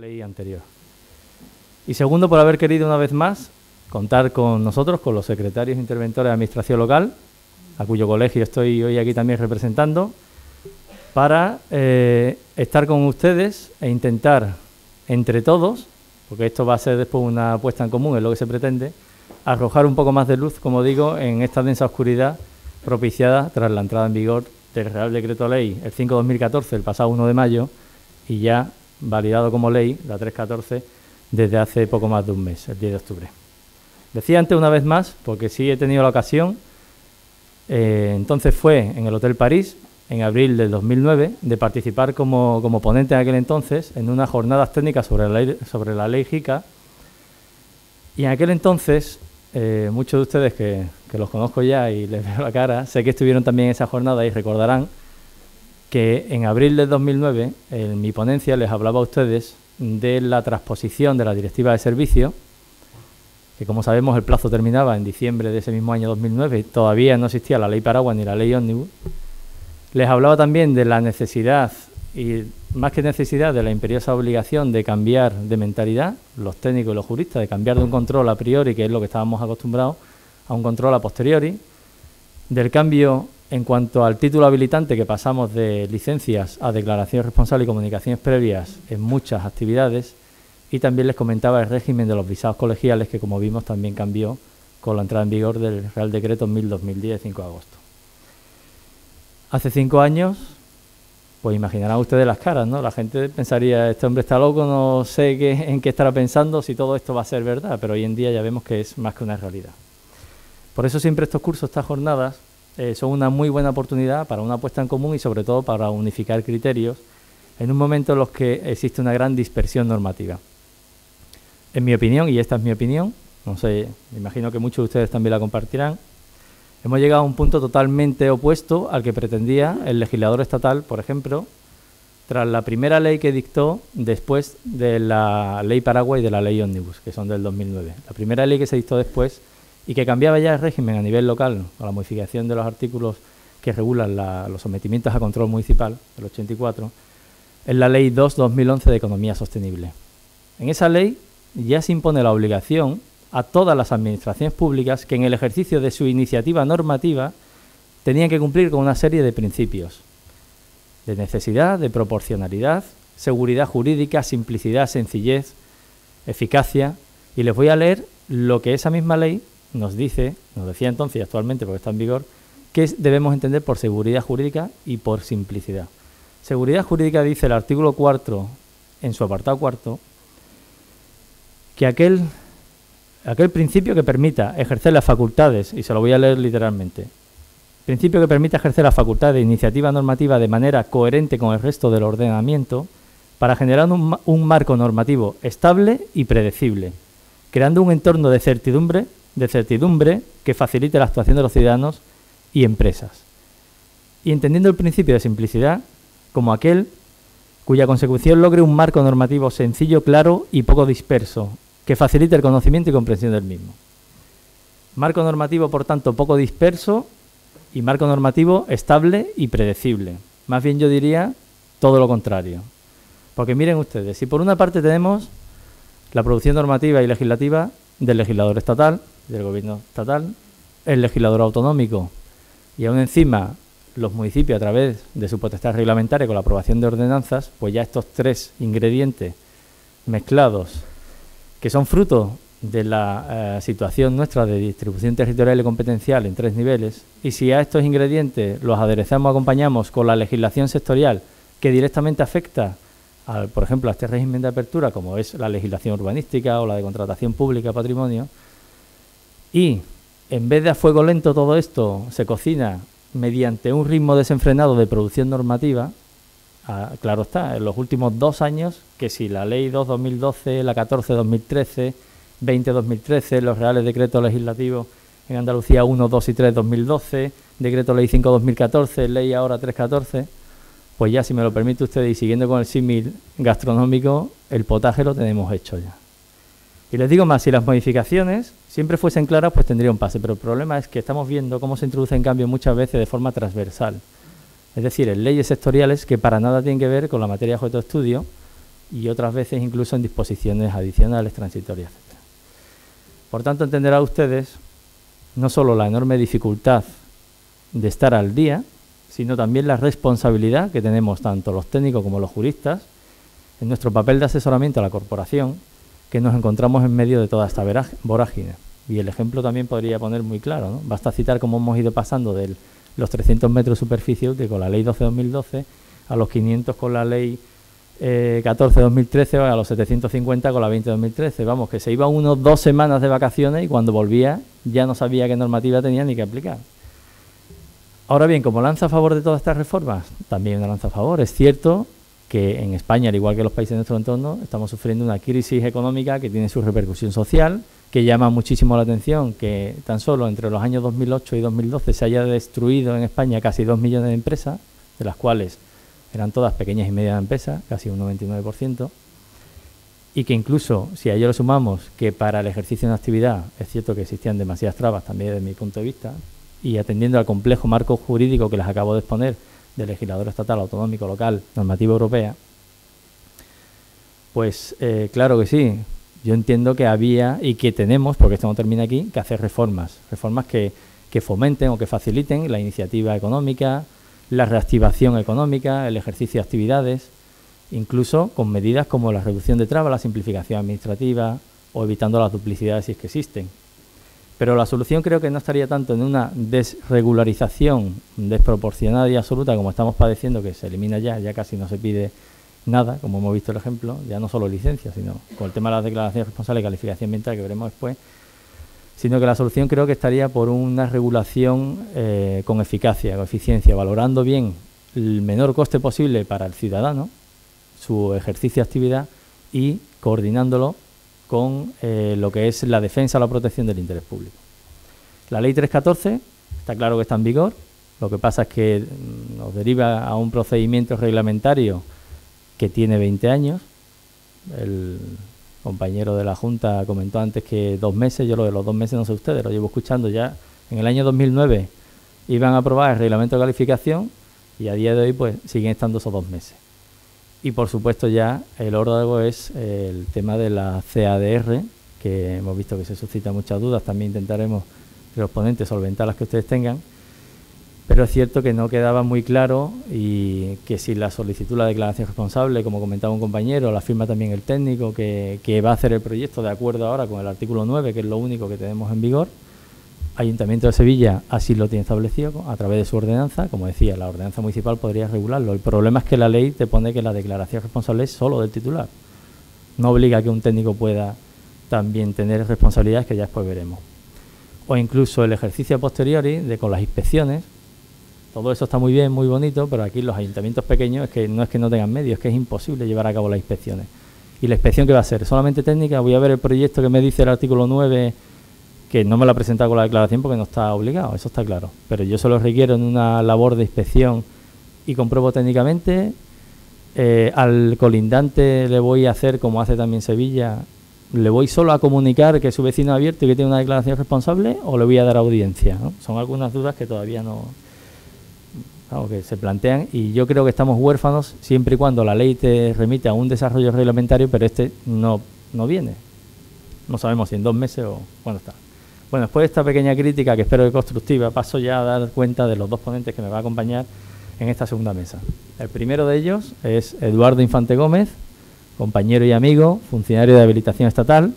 ley anterior. Y segundo, por haber querido una vez más contar con nosotros, con los secretarios interventores de Administración Local, a cuyo colegio estoy hoy aquí también representando, para estar con ustedes e intentar, entre todos, porque esto va a ser después una puesta en común, es lo que se pretende, arrojar un poco más de luz, como digo, en esta densa oscuridad propiciada tras la entrada en vigor del Real Decreto Ley, el 5/2014, el pasado 1 de mayo, y ya validado como ley, la 314, desde hace poco más de un mes, el 10 de octubre. Decía antes una vez más, porque sí he tenido la ocasión, entonces fue en el Hotel París, en abril del 2009, de participar como ponente en aquel entonces en unas jornadas técnicas sobre la ley JICA, y en aquel entonces, muchos de ustedes que los conozco ya y les veo la cara, sé que estuvieron también en esa jornada y recordarán que en abril del 2009, en mi ponencia, les hablaba a ustedes de la transposición de la Directiva de Servicio, que como sabemos el plazo terminaba en diciembre de ese mismo año 2009 y todavía no existía la Ley Paraguas ni la Ley Ómnibus. Les hablaba también de la necesidad, y más que necesidad, de la imperiosa obligación de cambiar de mentalidad, los técnicos y los juristas, de cambiar de un control a priori, que es lo que estábamos acostumbrados, a un control a posteriori, del cambio en cuanto al título habilitante, que pasamos de licencias a declaraciones responsables y comunicaciones previas en muchas actividades, y también les comentaba el régimen de los visados colegiales, que como vimos también cambió con la entrada en vigor del Real Decreto 1000/2010, 5 de agosto. Hace 5 años, pues imaginarán ustedes las caras, ¿no? La gente pensaría, este hombre está loco, no sé en qué estará pensando, si todo esto va a ser verdad, pero hoy en día ya vemos que es más que una realidad. Por eso siempre estos cursos, estas jornadas, son una muy buena oportunidad para una puesta en común y sobre todo para unificar criterios en un momento en los que existe una gran dispersión normativa. En mi opinión, y esta es mi opinión, no sé, me imagino que muchos de ustedes también la compartirán, hemos llegado a un punto totalmente opuesto al que pretendía el legislador estatal, por ejemplo, tras la primera ley que dictó después de la Ley Paraguas y de la Ley Ómnibus, que son del 2009. La primera ley que se dictó después y que cambiaba ya el régimen a nivel local, con la modificación de los artículos que regulan los sometimientos a control municipal, del 84, es la Ley 2/2011 de Economía Sostenible. En esa ley ya se impone la obligación a todas las administraciones públicas que en el ejercicio de su iniciativa normativa tenían que cumplir con una serie de principios de necesidad, de proporcionalidad, seguridad jurídica, simplicidad, sencillez, eficacia, y les voy a leer lo que esa misma ley nos decía entonces y actualmente, porque está en vigor, que debemos entender por seguridad jurídica y por simplicidad. Seguridad jurídica dice el artículo 4, en su apartado 4, que aquel principio que permita ejercer las facultades, y se lo voy a leer literalmente, principio que permita ejercer las facultades de iniciativa normativa de manera coherente con el resto del ordenamiento para generar un marco normativo estable y predecible, creando un entorno de certidumbre que facilite la actuación de los ciudadanos y empresas. Y entendiendo el principio de simplicidad como aquel cuya consecución logre un marco normativo sencillo, claro y poco disperso, que facilite el conocimiento y comprensión del mismo. Marco normativo, por tanto, poco disperso y marco normativo estable y predecible. Más bien yo diría todo lo contrario. Porque miren ustedes, si por una parte tenemos la producción normativa y legislativa del legislador estatal, del gobierno estatal, el legislador autonómico y aún encima los municipios a través de su potestad reglamentaria con la aprobación de ordenanzas, pues ya estos tres ingredientes mezclados que son fruto de la situación nuestra de distribución territorial y competencial en 3 niveles, y si a estos ingredientes los aderezamos, acompañamos con la legislación sectorial que directamente afecta, por ejemplo, a este régimen de apertura, como es la legislación urbanística o la de contratación pública, patrimonio, y en vez de a fuego lento todo esto se cocina mediante un ritmo desenfrenado de producción normativa, claro está, en los últimos 2 años, que si la Ley 2/2012, la 14/2013, 20/2013, los Reales Decretos Legislativos en Andalucía 1, 2 y 3/2012, Decreto Ley 5/2014, Ley ahora 3/14, pues ya, si me lo permite usted, y siguiendo con el símil gastronómico, el potaje lo tenemos hecho ya. Y les digo más, si las modificaciones siempre fuesen claras, pues tendría un pase, pero el problema es que estamos viendo cómo se introducen cambios muchas veces de forma transversal. Es decir, en leyes sectoriales que para nada tienen que ver con la materia de objeto de estudio, y otras veces incluso en disposiciones adicionales, transitorias, etc. Por tanto, entenderán ustedes no solo la enorme dificultad de estar al día, sino también la responsabilidad que tenemos tanto los técnicos como los juristas en nuestro papel de asesoramiento a la corporación, que nos encontramos en medio de toda esta vorágine. Y el ejemplo también podría poner muy claro, ¿no? Basta citar cómo hemos ido pasando de los 300 metros de superficie útil con la Ley 12-2012 a los 500 con la Ley 14-2013 o a los 750 con la 20-2013. Vamos, que se iba unos 2 semanas de vacaciones y cuando volvía ya no sabía qué normativa tenía ni qué aplicar. Ahora bien, como lanza a favor de todas estas reformas, también una lanza a favor. Es cierto que en España, al igual que los países de nuestro entorno, estamos sufriendo una crisis económica que tiene su repercusión social, que llama muchísimo la atención que tan solo entre los años 2008 y 2012 se haya destruido en España casi 2 millones de empresas, de las cuales eran todas pequeñas y medianas empresas, casi un 99%, y que incluso, si a ello le sumamos que para el ejercicio de una actividad es cierto que existían demasiadas trabas también desde mi punto de vista, y atendiendo al complejo marco jurídico que les acabo de exponer, de legislador estatal, autonómico, local, normativa europea, pues claro que sí, yo entiendo que había y que tenemos, porque esto no termina aquí, que hacer reformas que fomenten o que faciliten la iniciativa económica, la reactivación económica, el ejercicio de actividades, incluso con medidas como la reducción de trabas, la simplificación administrativa o evitando las duplicidades si es que existen. Pero la solución creo que no estaría tanto en una desregularización desproporcionada y absoluta como estamos padeciendo, que se elimina ya casi no se pide nada, como hemos visto el ejemplo, ya no solo licencias, sino con el tema de las declaraciones responsables y calificación ambiental que veremos después, sino que la solución creo que estaría por una regulación con eficacia, con eficiencia, valorando bien el menor coste posible para el ciudadano, su ejercicio de actividad y coordinándolo con lo que es la defensa o la protección del interés público. La Ley 314 está claro que está en vigor, lo que pasa es que nos deriva a un procedimiento reglamentario que tiene 20 años. El compañero de la Junta comentó antes que 2 meses, yo lo de los 2 meses no sé ustedes, lo llevo escuchando ya. En el año 2009 iban a aprobar el reglamento de calificación y a día de hoy pues siguen estando esos 2 meses. Y por supuesto ya el órdago es el tema de la CADR, que hemos visto que se suscita muchas dudas, también intentaremos que los ponentes solventar las que ustedes tengan, pero es cierto que no quedaba muy claro y que si la solicitud la declaración responsable, como comentaba un compañero, la firma también el técnico que va a hacer el proyecto de acuerdo ahora con el artículo 9, que es lo único que tenemos en vigor. Ayuntamiento de Sevilla así lo tiene establecido a través de su ordenanza. Como decía, la ordenanza municipal podría regularlo. El problema es que la ley te pone que la declaración responsable es solo del titular. No obliga a que un técnico pueda también tener responsabilidades que ya después veremos. O incluso el ejercicio a posteriori con las inspecciones. Todo eso está muy bien, muy bonito, pero aquí los ayuntamientos pequeños es que no tengan medios, es que es imposible llevar a cabo las inspecciones. ¿Y la inspección qué va a ser? ¿Solamente técnica? Voy a ver el proyecto que me dice el artículo 9, que no me lo ha presentado con la declaración porque no está obligado, eso está claro. Pero yo se lo requiero en una labor de inspección y compruebo técnicamente. Al colindante le voy a hacer, como hace también Sevilla, le voy solo a comunicar que su vecino ha abierto y que tiene una declaración responsable, o le voy a dar audiencia, ¿no? Son algunas dudas que todavía que se plantean, y yo creo que estamos huérfanos siempre y cuando la ley te remite a un desarrollo reglamentario, pero no viene. No sabemos si en 2 meses o cuándo está. Bueno, después de esta pequeña crítica, que espero que constructiva, paso ya a dar cuenta de los 2 ponentes que me va a acompañar en esta segunda mesa. El primero de ellos es Eduardo Infante Gómez, compañero y amigo, funcionario de habilitación estatal,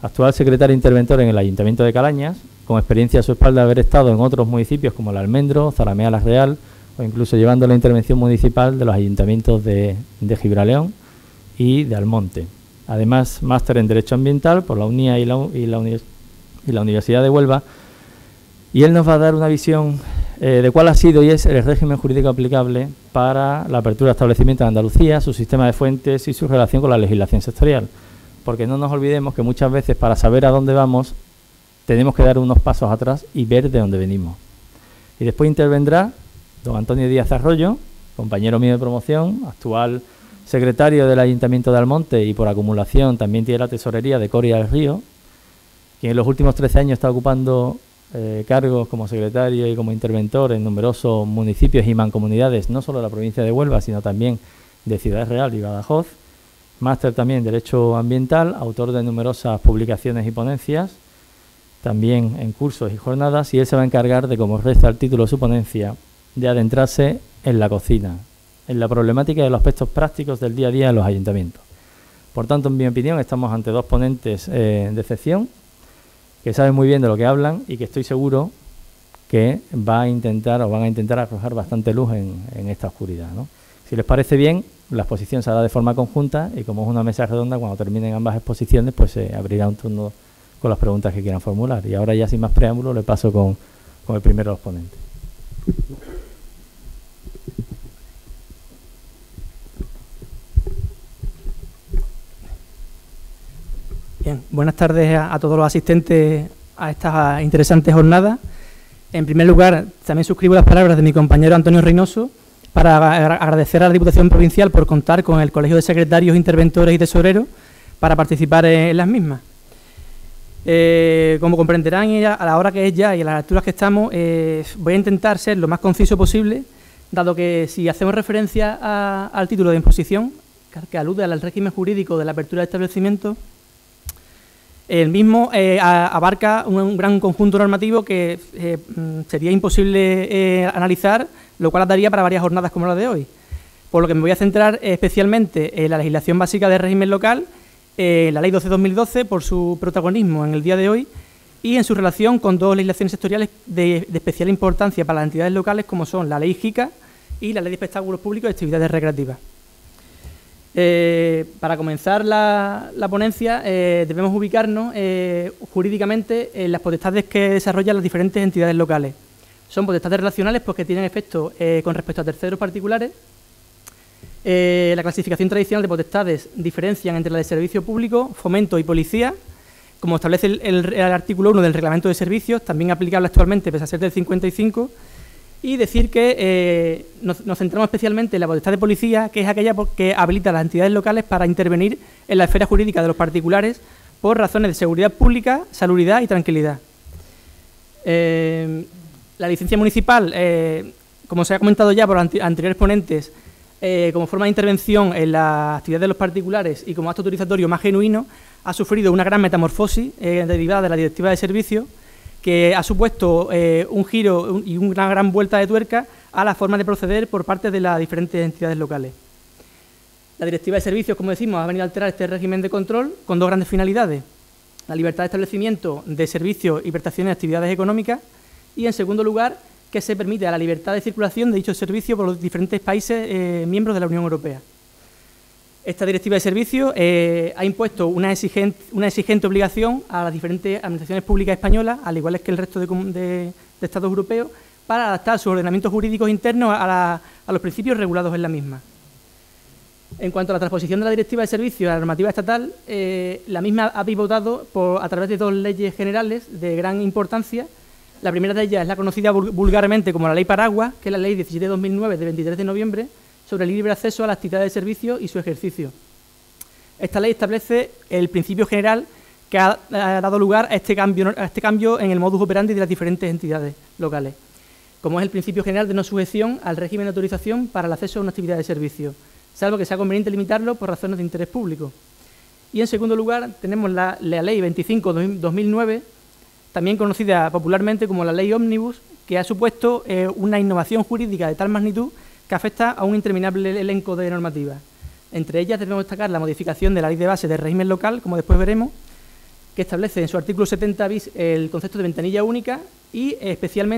actual secretario interventor en el Ayuntamiento de Calañas, con experiencia a su espalda de haber estado en otros municipios como El Almendro, Zalamea la Real, o incluso llevando la intervención municipal de los ayuntamientos de Gibraleón y de Almonte. Además, máster en Derecho Ambiental por la UNIA y la Universidad de Huelva, y él nos va a dar una visión de cuál ha sido y es el régimen jurídico aplicable para la apertura de establecimientos en Andalucía, su sistema de fuentes y su relación con la legislación sectorial. Porque no nos olvidemos que muchas veces para saber a dónde vamos tenemos que dar unos pasos atrás y ver de dónde venimos. Y después intervendrá don Antonio Díaz Arroyo, compañero mío de promoción, actual secretario del Ayuntamiento de Almonte y por acumulación también tiene la tesorería de Coria del Río, quien en los últimos 13 años está ocupando cargos como secretario y como interventor en numerosos municipios y mancomunidades, no solo de la provincia de Huelva, sino también de Ciudad Real y Badajoz, máster también en Derecho Ambiental, autor de numerosas publicaciones y ponencias, también en cursos y jornadas, y él se va a encargar de, como reza el título de su ponencia, de adentrarse en la cocina, en la problemática de los aspectos prácticos del día a día de los ayuntamientos. Por tanto, en mi opinión, estamos ante dos ponentes de excepción, que saben muy bien de lo que hablan y que estoy seguro que van a intentar arrojar bastante luz en esta oscuridad, ¿no? Si les parece bien, la exposición se hará de forma conjunta y como es una mesa redonda, cuando terminen ambas exposiciones, pues se abrirá un turno con las preguntas que quieran formular. Y ahora ya sin más preámbulo le paso con el primero de los ponentes. Bien, buenas tardes a todos los asistentes a esta interesante jornada. En primer lugar, también suscribo las palabras de mi compañero Antonio Reynoso para agradecer a la Diputación Provincial por contar con el Colegio de Secretarios, Interventores y Tesoreros para participar en las mismas. Como comprenderán, a la hora que es ya y a las alturas que estamos, voy a intentar ser lo más conciso posible, dado que si hacemos referencia al título de exposición, que alude al régimen jurídico de la apertura de establecimientos, el mismo abarca un gran conjunto normativo que sería imposible analizar, lo cual daría para varias jornadas como la de hoy. Por lo que me voy a centrar especialmente en la legislación básica del régimen local, la Ley 12/2012 por su protagonismo en el día de hoy y en su relación con dos legislaciones sectoriales de especial importancia para las entidades locales como son la Ley JICA y la Ley de Espectáculos Públicos y Actividades Recreativas. Para comenzar la ponencia debemos ubicarnos jurídicamente en las potestades que desarrollan las diferentes entidades locales. Son potestades relacionales porque tienen efecto con respecto a terceros particulares. La clasificación tradicional de potestades diferencian entre la de servicio público, fomento y policía, como establece el artículo 1 del Reglamento de Servicios, también aplicable actualmente pese a ser del 55, y decir que nos centramos especialmente en la potestad de policía, que es aquella que habilita a las entidades locales para intervenir en la esfera jurídica de los particulares por razones de seguridad pública, salubridad y tranquilidad. La licencia municipal, como se ha comentado ya por anteriores ponentes, como forma de intervención en las actividades de los particulares y como acto autorizatorio más genuino, ha sufrido una gran metamorfosis derivada de la Directiva de Servicios, que ha supuesto un giro y una gran vuelta de tuerca a la forma de proceder por parte de las diferentes entidades locales. La Directiva de Servicios, como decimos, ha venido a alterar este régimen de control con dos grandes finalidades: la libertad de establecimiento de servicios y prestaciones de actividades económicas y, en segundo lugar, que se permite a la libertad de circulación de dichos servicios por los diferentes países miembros de la Unión Europea. Esta Directiva de Servicios ha impuesto una exigente obligación a las diferentes administraciones públicas españolas, al igual que el resto de Estados europeos, para adaptar sus ordenamientos jurídicos internos a los principios regulados en la misma. En cuanto a la transposición de la Directiva de Servicios a la normativa estatal, la misma ha pivotado a través de dos leyes generales de gran importancia. La primera de ellas es la conocida vulgarmente como la Ley Paraguas, que es la Ley 17/2009 de 23 de noviembre, sobre el libre acceso a la actividad de servicio y su ejercicio. Esta ley establece el principio general que ha dado lugar a este cambio en el modus operandi de las diferentes entidades locales, como es el principio general de no sujeción al régimen de autorización para el acceso a una actividad de servicio, salvo que sea conveniente limitarlo por razones de interés público. Y en segundo lugar tenemos la Ley 25/2009, también conocida popularmente como la Ley Ómnibus, que ha supuesto una innovación jurídica de tal magnitud que afecta a un interminable elenco de normativas. Entre ellas debemos destacar la modificación de la Ley de Base del Régimen Local, como después veremos, que establece en su artículo 70 bis el concepto de ventanilla única y especial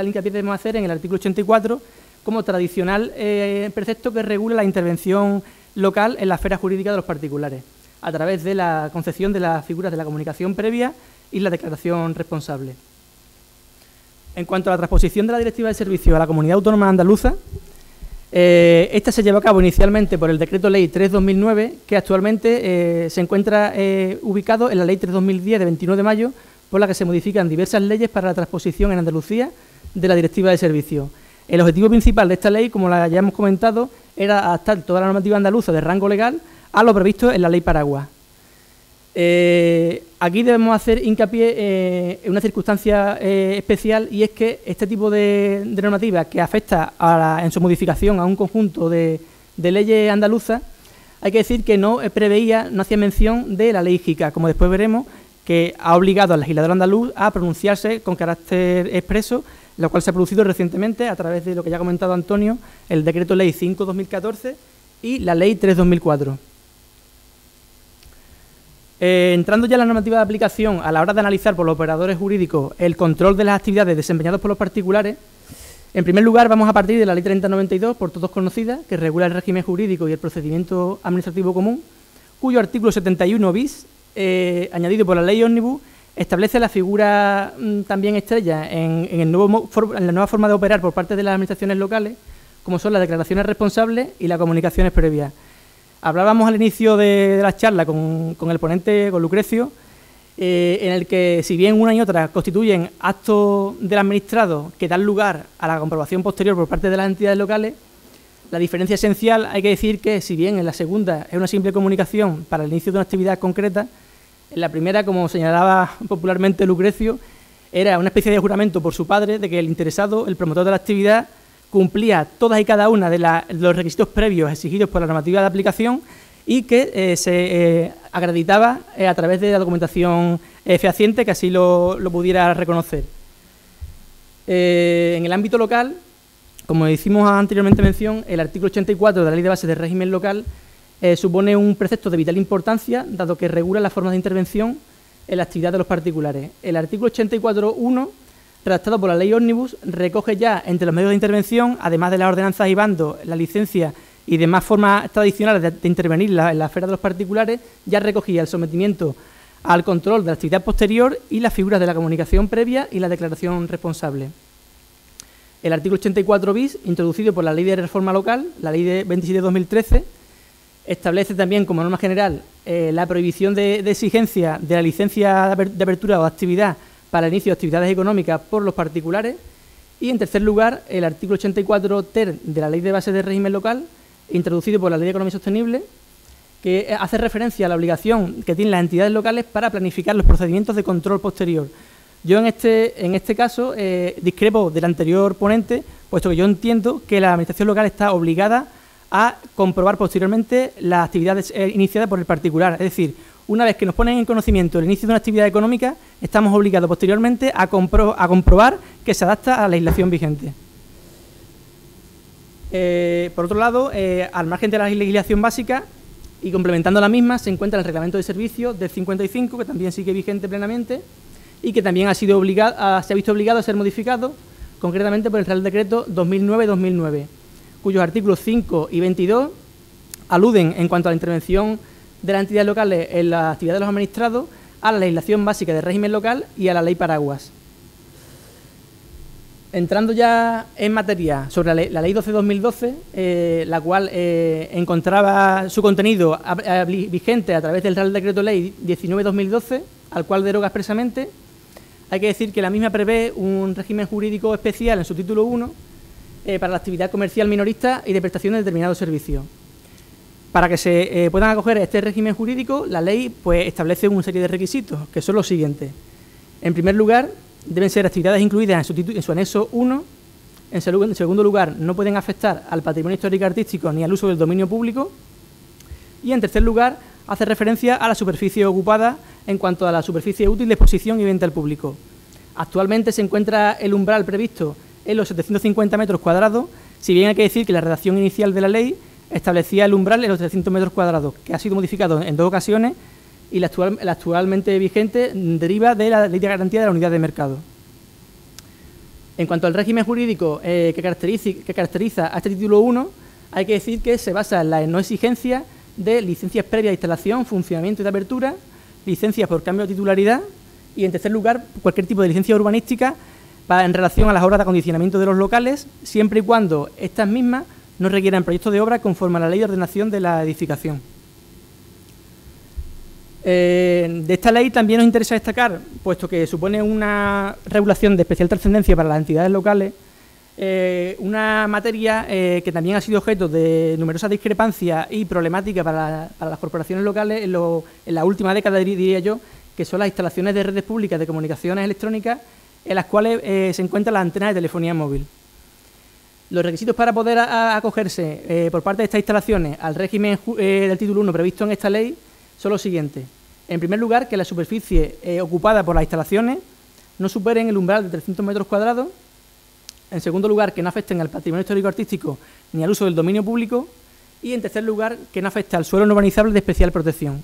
hincapié debemos hacer en el artículo 84 como tradicional precepto que regula la intervención local en la esfera jurídica de los particulares, a través de la concepción de las figuras de la comunicación previa y la declaración responsable. En cuanto a la transposición de la Directiva de Servicios a la Comunidad Autónoma Andaluza, esta se llevó a cabo inicialmente por el Decreto Ley 3/2009, que actualmente se encuentra ubicado en la Ley 3/2010 de 29 de mayo, por la que se modifican diversas leyes para la transposición en Andalucía de la Directiva de Servicios. El objetivo principal de esta ley, como ya hemos comentado, era adaptar toda la normativa andaluza de rango legal a lo previsto en la Ley Paraguas. Aquí debemos hacer hincapié en una circunstancia especial, y es que este tipo de normativa que afecta en su modificación a un conjunto de leyes andaluzas hay que decir que no hacía mención de la ley JICA, como después veremos, que ha obligado al legislador andaluz a pronunciarse con carácter expreso, lo cual se ha producido recientemente a través de lo que ya ha comentado Antonio, el Decreto Ley 5/2014 y la Ley 3/2004. Entrando ya en la normativa de aplicación, a la hora de analizar por los operadores jurídicos el control de las actividades desempeñadas por los particulares, en primer lugar vamos a partir de la Ley 3092, por todos conocida, que regula el régimen jurídico y el procedimiento administrativo común, cuyo artículo 71 bis, añadido por la Ley Ómnibus, establece la figura también estrella en la nueva forma de operar por parte de las administraciones locales, como son las declaraciones responsables y las comunicaciones previas. Hablábamos al inicio de la charla con el ponente, con Lucrecio, en el que, si bien una y otra constituyen actos del administrado que dan lugar a la comprobación posterior por parte de las entidades locales, la diferencia esencial, hay que decir que, si bien en la segunda es una simple comunicación para el inicio de una actividad concreta, en la primera, como señalaba popularmente Lucrecio, era una especie de juramento por su padre de que el interesado, el promotor de la actividad, cumplía todas y cada una de los requisitos previos exigidos por la normativa de aplicación y que se acreditaba a través de la documentación fehaciente que así lo pudiera reconocer. En el ámbito local, como hicimos anteriormente mención, el artículo 84 de la Ley de Bases de Régimen Local supone un precepto de vital importancia, dado que regula las formas de intervención en la actividad de los particulares. El artículo 84.1, redactado por la Ley Ómnibus, recoge ya entre los medios de intervención, además de las ordenanzas y bandos, la licencia y demás formas tradicionales de intervenir en la esfera de los particulares, ya recogía el sometimiento al control de la actividad posterior y las figuras de la comunicación previa y la declaración responsable. El artículo 84 bis, introducido por la Ley de Reforma Local, la Ley de 27/2013, establece también como norma general la prohibición de exigencia de la licencia de apertura o de actividad para el inicio de actividades económicas por los particulares. Y, en tercer lugar, el artículo 84 ter de la Ley de Bases de Régimen Local, introducido por la Ley de Economía Sostenible, que hace referencia a la obligación que tienen las entidades locales para planificar los procedimientos de control posterior. Yo en este caso discrepo del anterior ponente, puesto que yo entiendo que la administración local está obligada a comprobar posteriormente las actividades iniciadas por el particular. Es decir, una vez que nos ponen en conocimiento el inicio de una actividad económica, estamos obligados posteriormente a comprobar que se adapta a la legislación vigente. Por otro lado, al margen de la legislación básica y complementando la misma, se encuentra el Reglamento de Servicios del 55, que también sigue vigente plenamente y que también se ha visto obligado a ser modificado, concretamente por el Real Decreto 2009-2009, cuyos artículos 5 y 22 aluden, en cuanto a la intervención de las entidades locales en la actividad de los administrados, a la legislación básica de régimen local y a la ley paraguas. Entrando ya en materia sobre la ley 12/2012, la cual encontraba su contenido vigente a través del Real Decreto Ley 19/2012, al cual deroga expresamente, hay que decir que la misma prevé un régimen jurídico especial en su título 1 para la actividad comercial minorista y de prestación de determinados servicios. Para que se puedan acoger a este régimen jurídico, la ley pues establece una serie de requisitos, que son los siguientes. En primer lugar, deben ser actividades incluidas en su anexo 1. En segundo lugar, no pueden afectar al patrimonio histórico artístico ni al uso del dominio público. Y, en tercer lugar, hace referencia a la superficie ocupada en cuanto a la superficie útil de exposición y venta al público. Actualmente se encuentra el umbral previsto en los 750 metros cuadrados, si bien hay que decir que la redacción inicial de la ley establecía el umbral en los 300 metros cuadrados, que ha sido modificado en 2 ocasiones, y la actualmente vigente deriva de la Ley de Garantía de la Unidad de Mercado. En cuanto al régimen jurídico que caracteriza a este título 1, hay que decir que se basa en la no exigencia de licencias previas de instalación, funcionamiento y de apertura, licencias por cambio de titularidad y, en tercer lugar, cualquier tipo de licencia urbanística en relación a las obras de acondicionamiento de los locales, siempre y cuando estas mismas no requieran proyectos de obra conforme a la Ley de Ordenación de la Edificación. De esta ley también nos interesa destacar, puesto que supone una regulación de especial trascendencia para las entidades locales, una materia que también ha sido objeto de numerosas discrepancias y problemáticas para las corporaciones locales en la última década, diría yo, que son las instalaciones de redes públicas de comunicaciones electrónicas en las cuales se encuentran las antenas de telefonía móvil. Los requisitos para poder acogerse por parte de estas instalaciones al régimen del título 1 previsto en esta ley son los siguientes. En primer lugar, que la superficie ocupada por las instalaciones no superen el umbral de 300 metros cuadrados. En segundo lugar, que no afecten al patrimonio histórico-artístico ni al uso del dominio público. Y en tercer lugar, que no afecte al suelo no urbanizable de especial protección.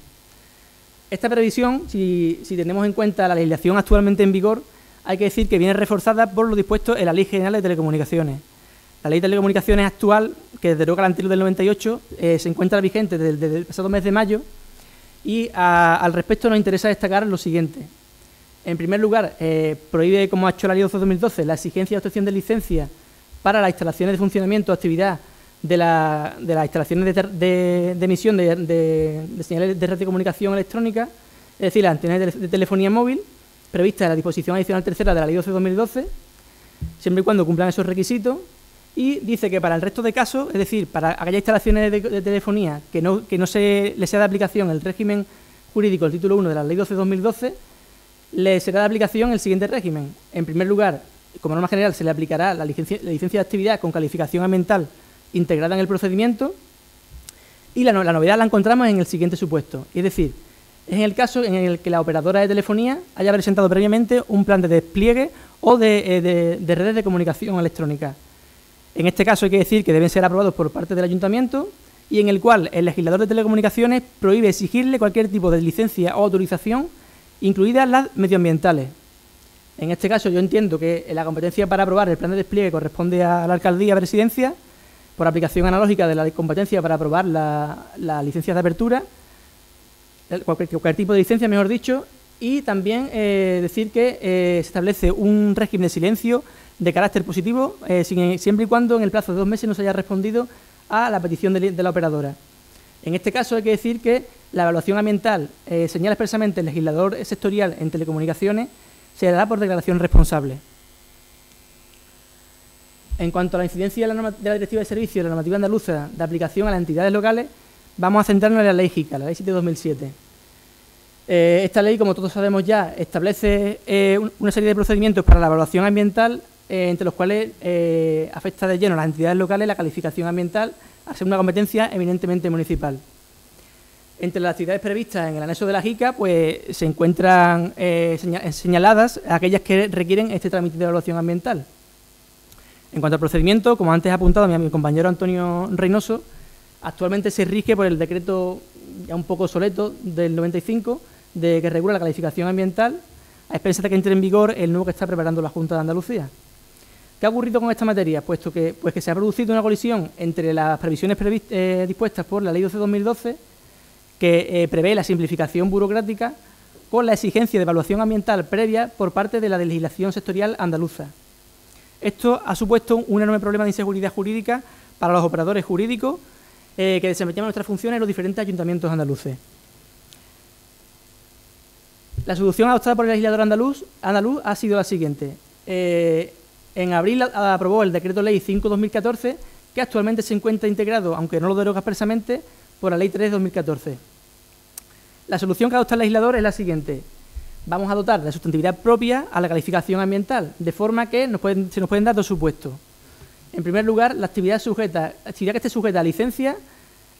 Esta previsión, si tenemos en cuenta la legislación actualmente en vigor, hay que decir que viene reforzada por lo dispuesto en la Ley General de Telecomunicaciones. La Ley de Telecomunicaciones actual, que deroga la anterior del 98, se encuentra vigente desde el pasado mes de mayo y al respecto nos interesa destacar lo siguiente. En primer lugar, prohíbe, como ha hecho la Ley 12/2012, la exigencia de obtención de licencia para las instalaciones de funcionamiento o actividad de las instalaciones de emisión de señales de red de comunicación electrónica, es decir, las antenas de telefonía móvil, prevista en la disposición adicional tercera de la Ley 12/2012, siempre y cuando cumplan esos requisitos, y dice que para el resto de casos, es decir, para aquellas instalaciones de telefonía que no se le sea de aplicación el régimen jurídico del título 1 de la Ley 12/2012, le será de aplicación el siguiente régimen. En primer lugar, como norma general, se le aplicará la licencia de actividad con calificación ambiental integrada en el procedimiento, y la novedad la encontramos en el siguiente supuesto, es decir, es en el caso en el que la operadora de telefonía haya presentado previamente un plan de despliegue o de redes de comunicación electrónica. En este caso hay que decir que deben ser aprobados por parte del ayuntamiento y en el cual el legislador de telecomunicaciones prohíbe exigirle cualquier tipo de licencia o autorización, incluidas las medioambientales. En este caso yo entiendo que la competencia para aprobar el plan de despliegue corresponde a la alcaldía presidencia, por aplicación analógica de la competencia para aprobar las licencias de apertura, cualquier tipo de licencia, mejor dicho, y también decir que se establece un régimen de silencio de carácter positivo, siempre y cuando en el plazo de 2 meses no se haya respondido a la petición de la operadora. En este caso hay que decir que la evaluación ambiental, señala expresamente el legislador sectorial en telecomunicaciones, se hará por declaración responsable. En cuanto a la incidencia de la Directiva de Servicios y la normativa andaluza de aplicación a las entidades locales, vamos a centrarnos en la Ley JICA, la Ley 7/2007. Esta ley, como todos sabemos ya, establece una serie de procedimientos para la evaluación ambiental, entre los cuales afecta de lleno a las entidades locales la calificación ambiental, al ser una competencia eminentemente municipal. Entre las actividades previstas en el anexo de la JICA, pues se encuentran señaladas aquellas que requieren este trámite de evaluación ambiental. En cuanto al procedimiento, como antes ha apuntado mi compañero Antonio Reynoso, actualmente se rige por el decreto ya un poco obsoleto del 95, que regula la calificación ambiental, a expensas de que entre en vigor el nuevo que está preparando la Junta de Andalucía. ¿Qué ha ocurrido con esta materia? Puesto que se ha producido una colisión entre las previsiones dispuestas por la Ley 12/2012, que prevé la simplificación burocrática, con la exigencia de evaluación ambiental previa por parte de la legislación sectorial andaluza. Esto ha supuesto un enorme problema de inseguridad jurídica para los operadores jurídicos que desempeñan nuestras funciones en los diferentes ayuntamientos andaluces. La solución adoptada por el legislador andaluz ha sido la siguiente. En abril aprobó el Decreto Ley 5/2014, que actualmente se encuentra integrado, aunque no lo deroga expresamente, por la Ley 3/2014. La solución que adopta el legislador es la siguiente. Vamos a dotar de sustantividad propia a la calificación ambiental, de forma que se nos pueden dar 2 supuestos. En primer lugar, la actividad que esté sujeta a licencia,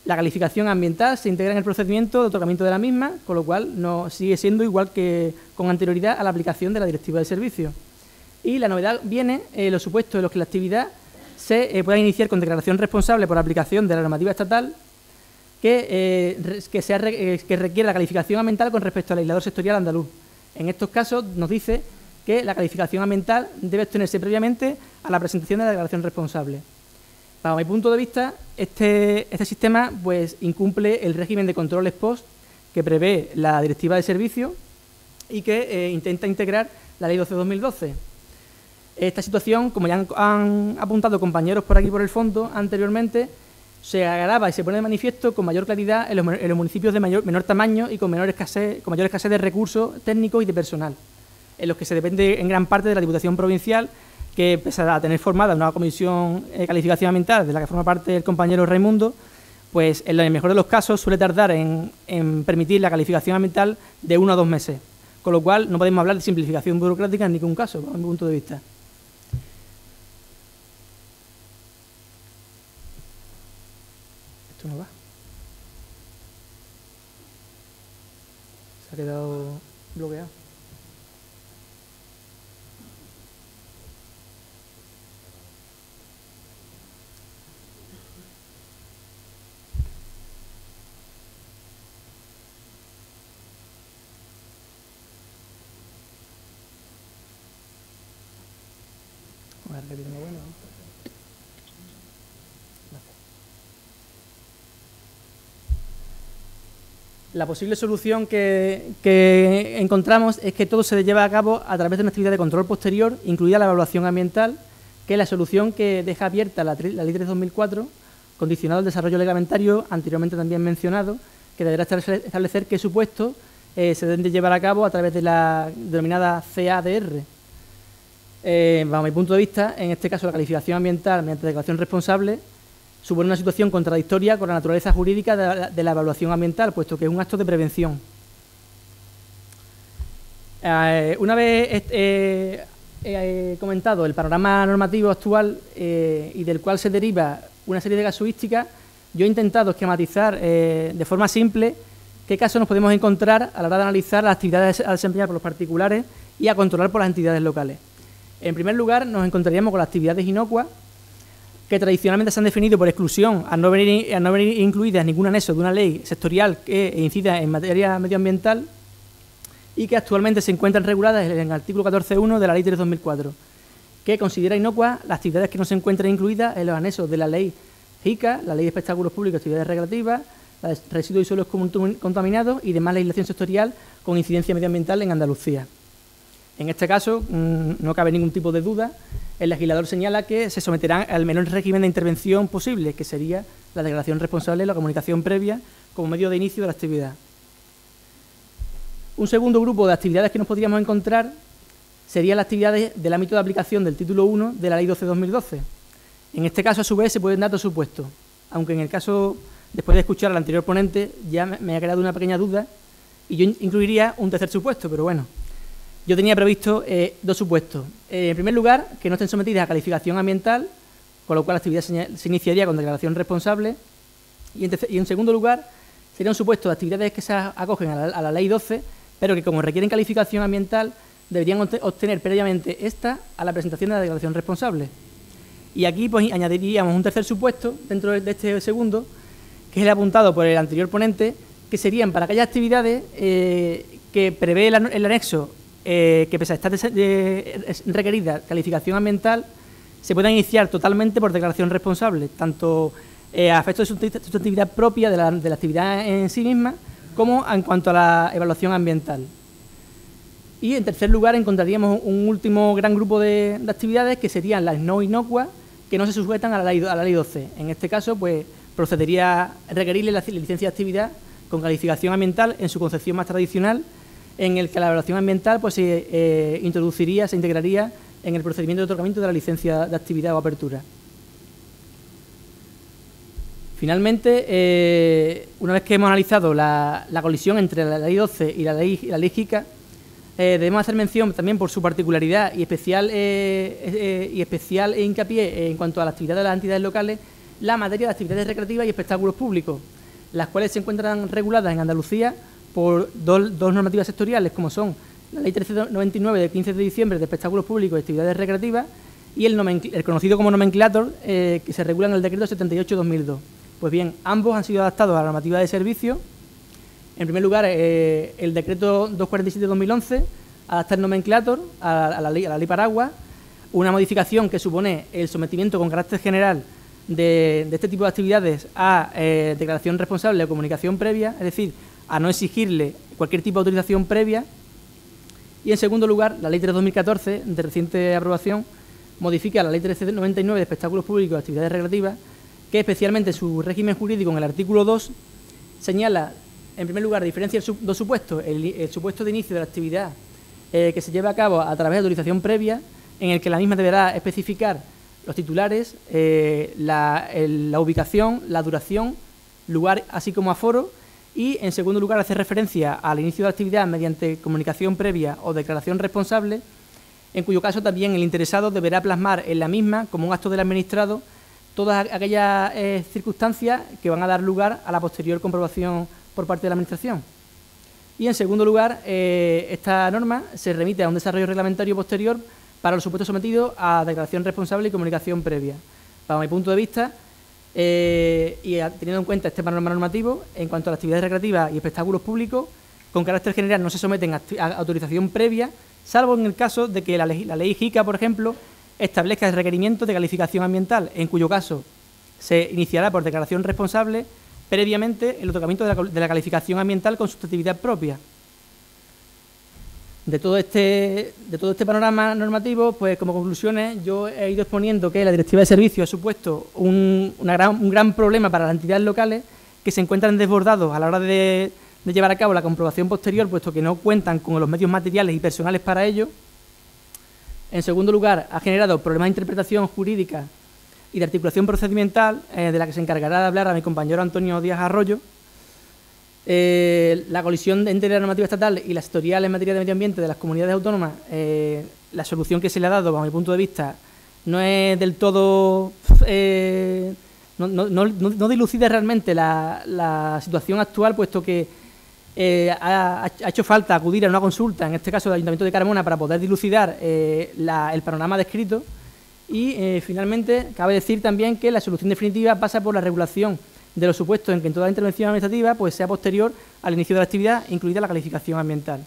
la calificación ambiental se integra en el procedimiento de otorgamiento de la misma, con lo cual no sigue siendo igual que con anterioridad a la aplicación de la Directiva de Servicios. Y la novedad viene en los supuestos en los que la actividad se pueda iniciar con declaración responsable por aplicación de la normativa estatal que requiere la calificación ambiental con respecto al legislador sectorial andaluz. En estos casos nos dice que la calificación ambiental debe obtenerse previamente a la presentación de la declaración responsable. Para mi punto de vista, este sistema pues incumple el régimen de control ex post que prevé la Directiva de Servicios y que intenta integrar la Ley 12/2012. Esta situación, como ya han apuntado compañeros por aquí por el fondo anteriormente, se agrava y se pone de manifiesto con mayor claridad en los municipios de menor tamaño y con mayor escasez de recursos técnicos y de personal, en los que se depende en gran parte de la Diputación Provincial, que pese a tener formada una comisión de calificación ambiental de la que forma parte el compañero Raimundo, pues en el mejor de los casos suele tardar en permitir la calificación ambiental de 1 a 2 meses, con lo cual no podemos hablar de simplificación burocrática en ningún caso, bajo mi punto de vista. Se ha quedado bloqueado. A ver, repito, bueno. La posible solución que encontramos es que todo se lleva a cabo a través de una actividad de control posterior, incluida la evaluación ambiental, que es la solución que deja abierta la Ley 3/2004, condicionado al desarrollo reglamentario anteriormente también mencionado, que deberá establecer qué supuestos se deben de llevar a cabo a través de la denominada CADR. Bajo mi punto de vista, en este caso la calificación ambiental mediante declaración responsable supone una situación contradictoria con la naturaleza jurídica de la evaluación ambiental, puesto que es un acto de prevención. Una vez comentado el panorama normativo actual y del cual se deriva una serie de casuísticas, yo he intentado esquematizar de forma simple qué casos nos podemos encontrar a la hora de analizar las actividades a desempeñar por los particulares y a controlar por las entidades locales. En primer lugar, nos encontraríamos con las actividades inocuas, que tradicionalmente se han definido por exclusión, al no venir incluidas en ningún anexo de una ley sectorial que incida en materia medioambiental y que actualmente se encuentran reguladas en el artículo 14.1 de la Ley 3/2004, que considera inocuas las actividades que no se encuentran incluidas en los anexos de la Ley JICA, la Ley de Espectáculos Públicos y Actividades Recreativas, la de Residuos y Suelos Contaminados y demás legislación sectorial con incidencia medioambiental en Andalucía. En este caso, no cabe ningún tipo de duda. El legislador señala que se someterán al menor régimen de intervención posible, que sería la declaración responsable de la comunicación previa como medio de inicio de la actividad. Un segundo grupo de actividades que nos podríamos encontrar serían las actividades del ámbito de aplicación del título 1 de la Ley 12/2012. En este caso, a su vez, se pueden dar dos supuestos, aunque en el caso, después de escuchar al anterior ponente, ya me ha creado una pequeña duda y yo incluiría un tercer supuesto, pero bueno. Yo tenía previsto dos supuestos. En primer lugar, que no estén sometidas a calificación ambiental, con lo cual la actividad se iniciaría con declaración responsable. Y en segundo lugar, sería un supuesto de actividades que se acogen a la Ley 12, pero que como requieren calificación ambiental, deberían obtener previamente esta a la presentación de la declaración responsable. Y aquí pues añadiríamos un tercer supuesto dentro de este segundo, que es el apuntado por el anterior ponente, que serían para aquellas actividades que prevé el anexo que pese a estar requerida calificación ambiental, se puedan iniciar totalmente por declaración responsable, tanto a efectos de su actividad propia de la actividad en sí misma, como en cuanto a la evaluación ambiental. Y en tercer lugar encontraríamos un último gran grupo de actividades que serían las no inocuas, que no se sujetan a la ley 12. En este caso, pues procedería a requerirle la licencia de actividad con calificación ambiental en su concepción más tradicional, en el que la evaluación ambiental pues, se integraría en el procedimiento de otorgamiento de la licencia de actividad o apertura. Finalmente, una vez que hemos analizado la colisión entre la Ley 12 y la Ley JICA, debemos hacer mención también por su particularidad y especial hincapié en cuanto a la actividad de las entidades locales, la materia de actividades recreativas y espectáculos públicos, las cuales se encuentran reguladas en Andalucía por dos normativas sectoriales, como son la Ley 1399 del 15 de diciembre de espectáculos públicos y actividades recreativas y el conocido como nomenclator que se regula en el decreto 78/2002. Pues bien, ambos han sido adaptados a la normativa de servicio. En primer lugar, el decreto 247/2011 adapta el nomenclator a la ley paraguas, una modificación que supone el sometimiento con carácter general de este tipo de actividades a declaración responsable o comunicación previa, es decir, a no exigirle cualquier tipo de autorización previa. Y en segundo lugar, la Ley 3/2014, de reciente aprobación, modifica la Ley 1399 de espectáculos públicos y actividades recreativas, que especialmente su régimen jurídico en el artículo 2 señala, en primer lugar, diferencia dos supuestos: el supuesto de inicio de la actividad que se lleva a cabo a través de autorización previa, en el que la misma deberá especificar los titulares, la ubicación, la duración, lugar, así como aforo. Y, en segundo lugar, hace referencia al inicio de la actividad mediante comunicación previa o declaración responsable, en cuyo caso también el interesado deberá plasmar en la misma, como un acto del administrado, todas aquellas circunstancias que van a dar lugar a la posterior comprobación por parte de la Administración. Y, en segundo lugar, esta norma se remite a un desarrollo reglamentario posterior para los supuestos sometidos a declaración responsable y comunicación previa. Para mi punto de vista, y teniendo en cuenta este panorama normativo, en cuanto a las actividades recreativas y espectáculos públicos, con carácter general no se someten a autorización previa, salvo en el caso de que la ley JICA, por ejemplo, establezca el requerimiento de calificación ambiental, en cuyo caso se iniciará por declaración responsable previamente el otorgamiento de la calificación ambiental con susceptibilidad propia. De todo este panorama normativo, pues como conclusiones, yo he ido exponiendo que la Directiva de Servicios ha supuesto un gran problema para las entidades locales que se encuentran desbordados a la hora de llevar a cabo la comprobación posterior, puesto que no cuentan con los medios materiales y personales para ello. En segundo lugar, ha generado problemas de interpretación jurídica y de articulación procedimental, de la que se encargará de hablar a mi compañero Antonio Díaz Arroyo. La colisión entre la normativa estatal y la sectorial en materia de medio ambiente de las comunidades autónomas, la solución que se le ha dado, bajo mi punto de vista, no es del todo... no dilucida realmente la situación actual, puesto que ha hecho falta acudir a una consulta, en este caso del Ayuntamiento de Carmona, para poder dilucidar el panorama descrito. Y finalmente, cabe decir también que la solución definitiva pasa por la regulación de los supuestos en que en toda intervención administrativa pues sea posterior al inicio de la actividad, incluida la calificación ambiental.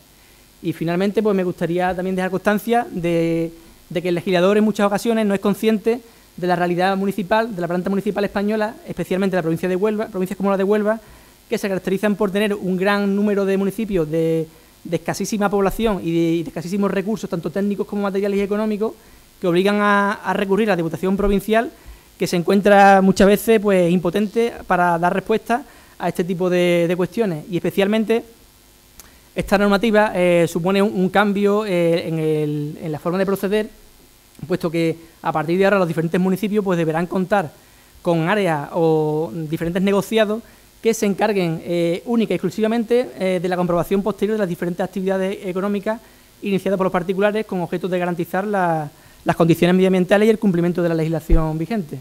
Y finalmente, pues me gustaría también dejar constancia de que el legislador en muchas ocasiones no es consciente de la realidad municipal, de la planta municipal española, especialmente la provincia de Huelva, provincias como la de Huelva, que se caracterizan por tener un gran número de municipios de escasísima población y de escasísimos recursos, tanto técnicos como materiales y económicos, que obligan a recurrir a la Diputación Provincial, que se encuentra muchas veces pues impotente para dar respuesta a este tipo de cuestiones. Y especialmente esta normativa supone un cambio en la forma de proceder, puesto que a partir de ahora los diferentes municipios pues deberán contar con áreas o diferentes negociados que se encarguen única y exclusivamente de la comprobación posterior de las diferentes actividades económicas iniciadas por los particulares, con objeto de garantizar las condiciones medioambientales y el cumplimiento de la legislación vigente,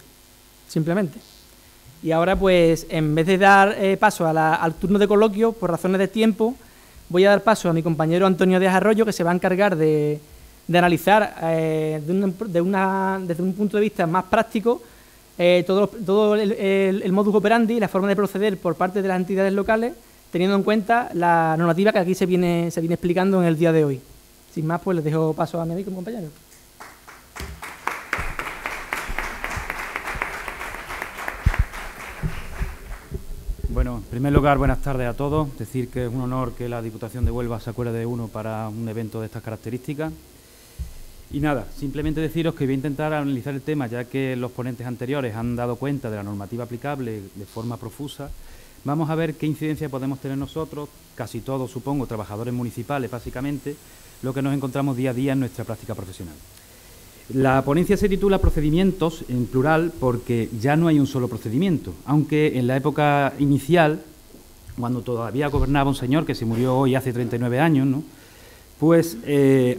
simplemente. Y ahora, pues, en vez de dar paso al turno de coloquio, por razones de tiempo, voy a dar paso a mi compañero Antonio Díaz Arroyo, que se va a encargar de analizar desde un punto de vista más práctico todo el modus operandi y la forma de proceder por parte de las entidades locales, teniendo en cuenta la normativa que aquí se viene explicando en el día de hoy. Sin más, pues les dejo paso a mi amigo y compañero. Bueno, en primer lugar, buenas tardes a todos. Decir que es un honor que la Diputación de Huelva se acuerde de uno para un evento de estas características. Y nada, simplemente deciros que voy a intentar analizar el tema, ya que los ponentes anteriores han dado cuenta de la normativa aplicable de forma profusa. Vamos a ver qué incidencia podemos tener nosotros, casi todos, supongo, trabajadores municipales, básicamente, lo que nos encontramos día a día en nuestra práctica profesional. La ponencia se titula Procedimientos, en plural, porque ya no hay un solo procedimiento, aunque en la época inicial, cuando todavía gobernaba un señor que se murió hoy hace 39 años, ¿no?, pues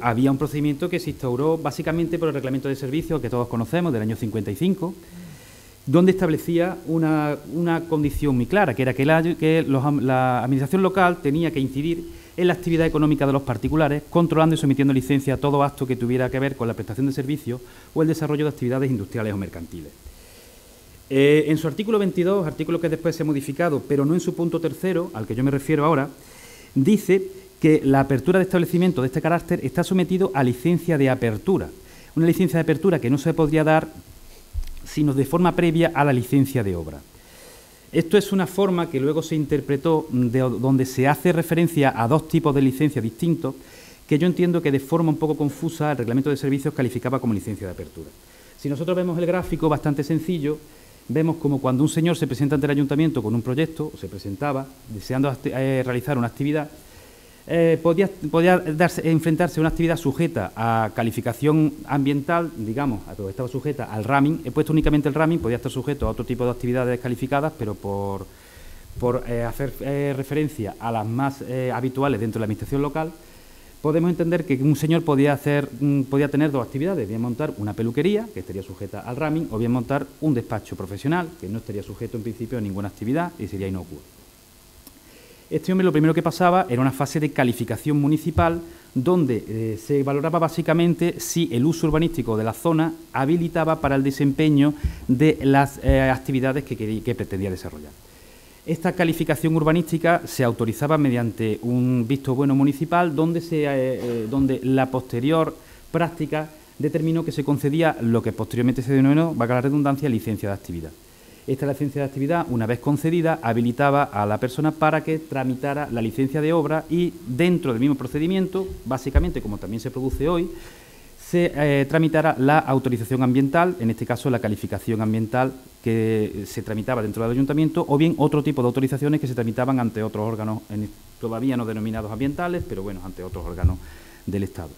había un procedimiento que se instauró básicamente por el Reglamento de Servicios que todos conocemos, del año 55, donde establecía una condición muy clara, que era que la Administración local tenía que incidir en la actividad económica de los particulares, controlando y sometiendo licencia a todo acto que tuviera que ver con la prestación de servicios o el desarrollo de actividades industriales o mercantiles. En su artículo 22, artículo que después se ha modificado, pero no en su punto tercero, al que yo me refiero ahora, dice que la apertura de establecimiento de este carácter está sometido a licencia de apertura. Una licencia de apertura que no se podría dar sino de forma previa a la licencia de obra. Esto es una forma que luego se interpretó donde se hace referencia a dos tipos de licencias distintos, que yo entiendo que de forma un poco confusa el Reglamento de Servicios calificaba como licencia de apertura. Si nosotros vemos el gráfico, bastante sencillo, vemos como cuando un señor se presenta ante el ayuntamiento con un proyecto, o se presentaba, deseando realizar una actividad, podía enfrentarse a una actividad sujeta a calificación ambiental, digamos, estaba sujeta al ramming. He puesto únicamente el ramming, podía estar sujeto a otro tipo de actividades calificadas, pero por hacer referencia a las más habituales dentro de la administración local, podemos entender que un señor podía tener dos actividades: bien montar una peluquería, que estaría sujeta al ramming, o bien montar un despacho profesional, que no estaría sujeto en principio a ninguna actividad y sería inocuo. Este hombre lo primero que pasaba era una fase de calificación municipal donde se valoraba básicamente si el uso urbanístico de la zona habilitaba para el desempeño de las actividades que pretendía desarrollar. Esta calificación urbanística se autorizaba mediante un visto bueno municipal donde la posterior práctica determinó que se concedía lo que posteriormente se denominó, valga la redundancia, licencia de actividad. Esta licencia de actividad, una vez concedida, habilitaba a la persona para que tramitara la licencia de obra y dentro del mismo procedimiento, básicamente como también se produce hoy, se tramitara la autorización ambiental, en este caso la calificación ambiental que se tramitaba dentro del ayuntamiento, o bien otro tipo de autorizaciones que se tramitaban ante otros órganos, todavía no denominados ambientales, pero bueno, ante otros órganos del Estado.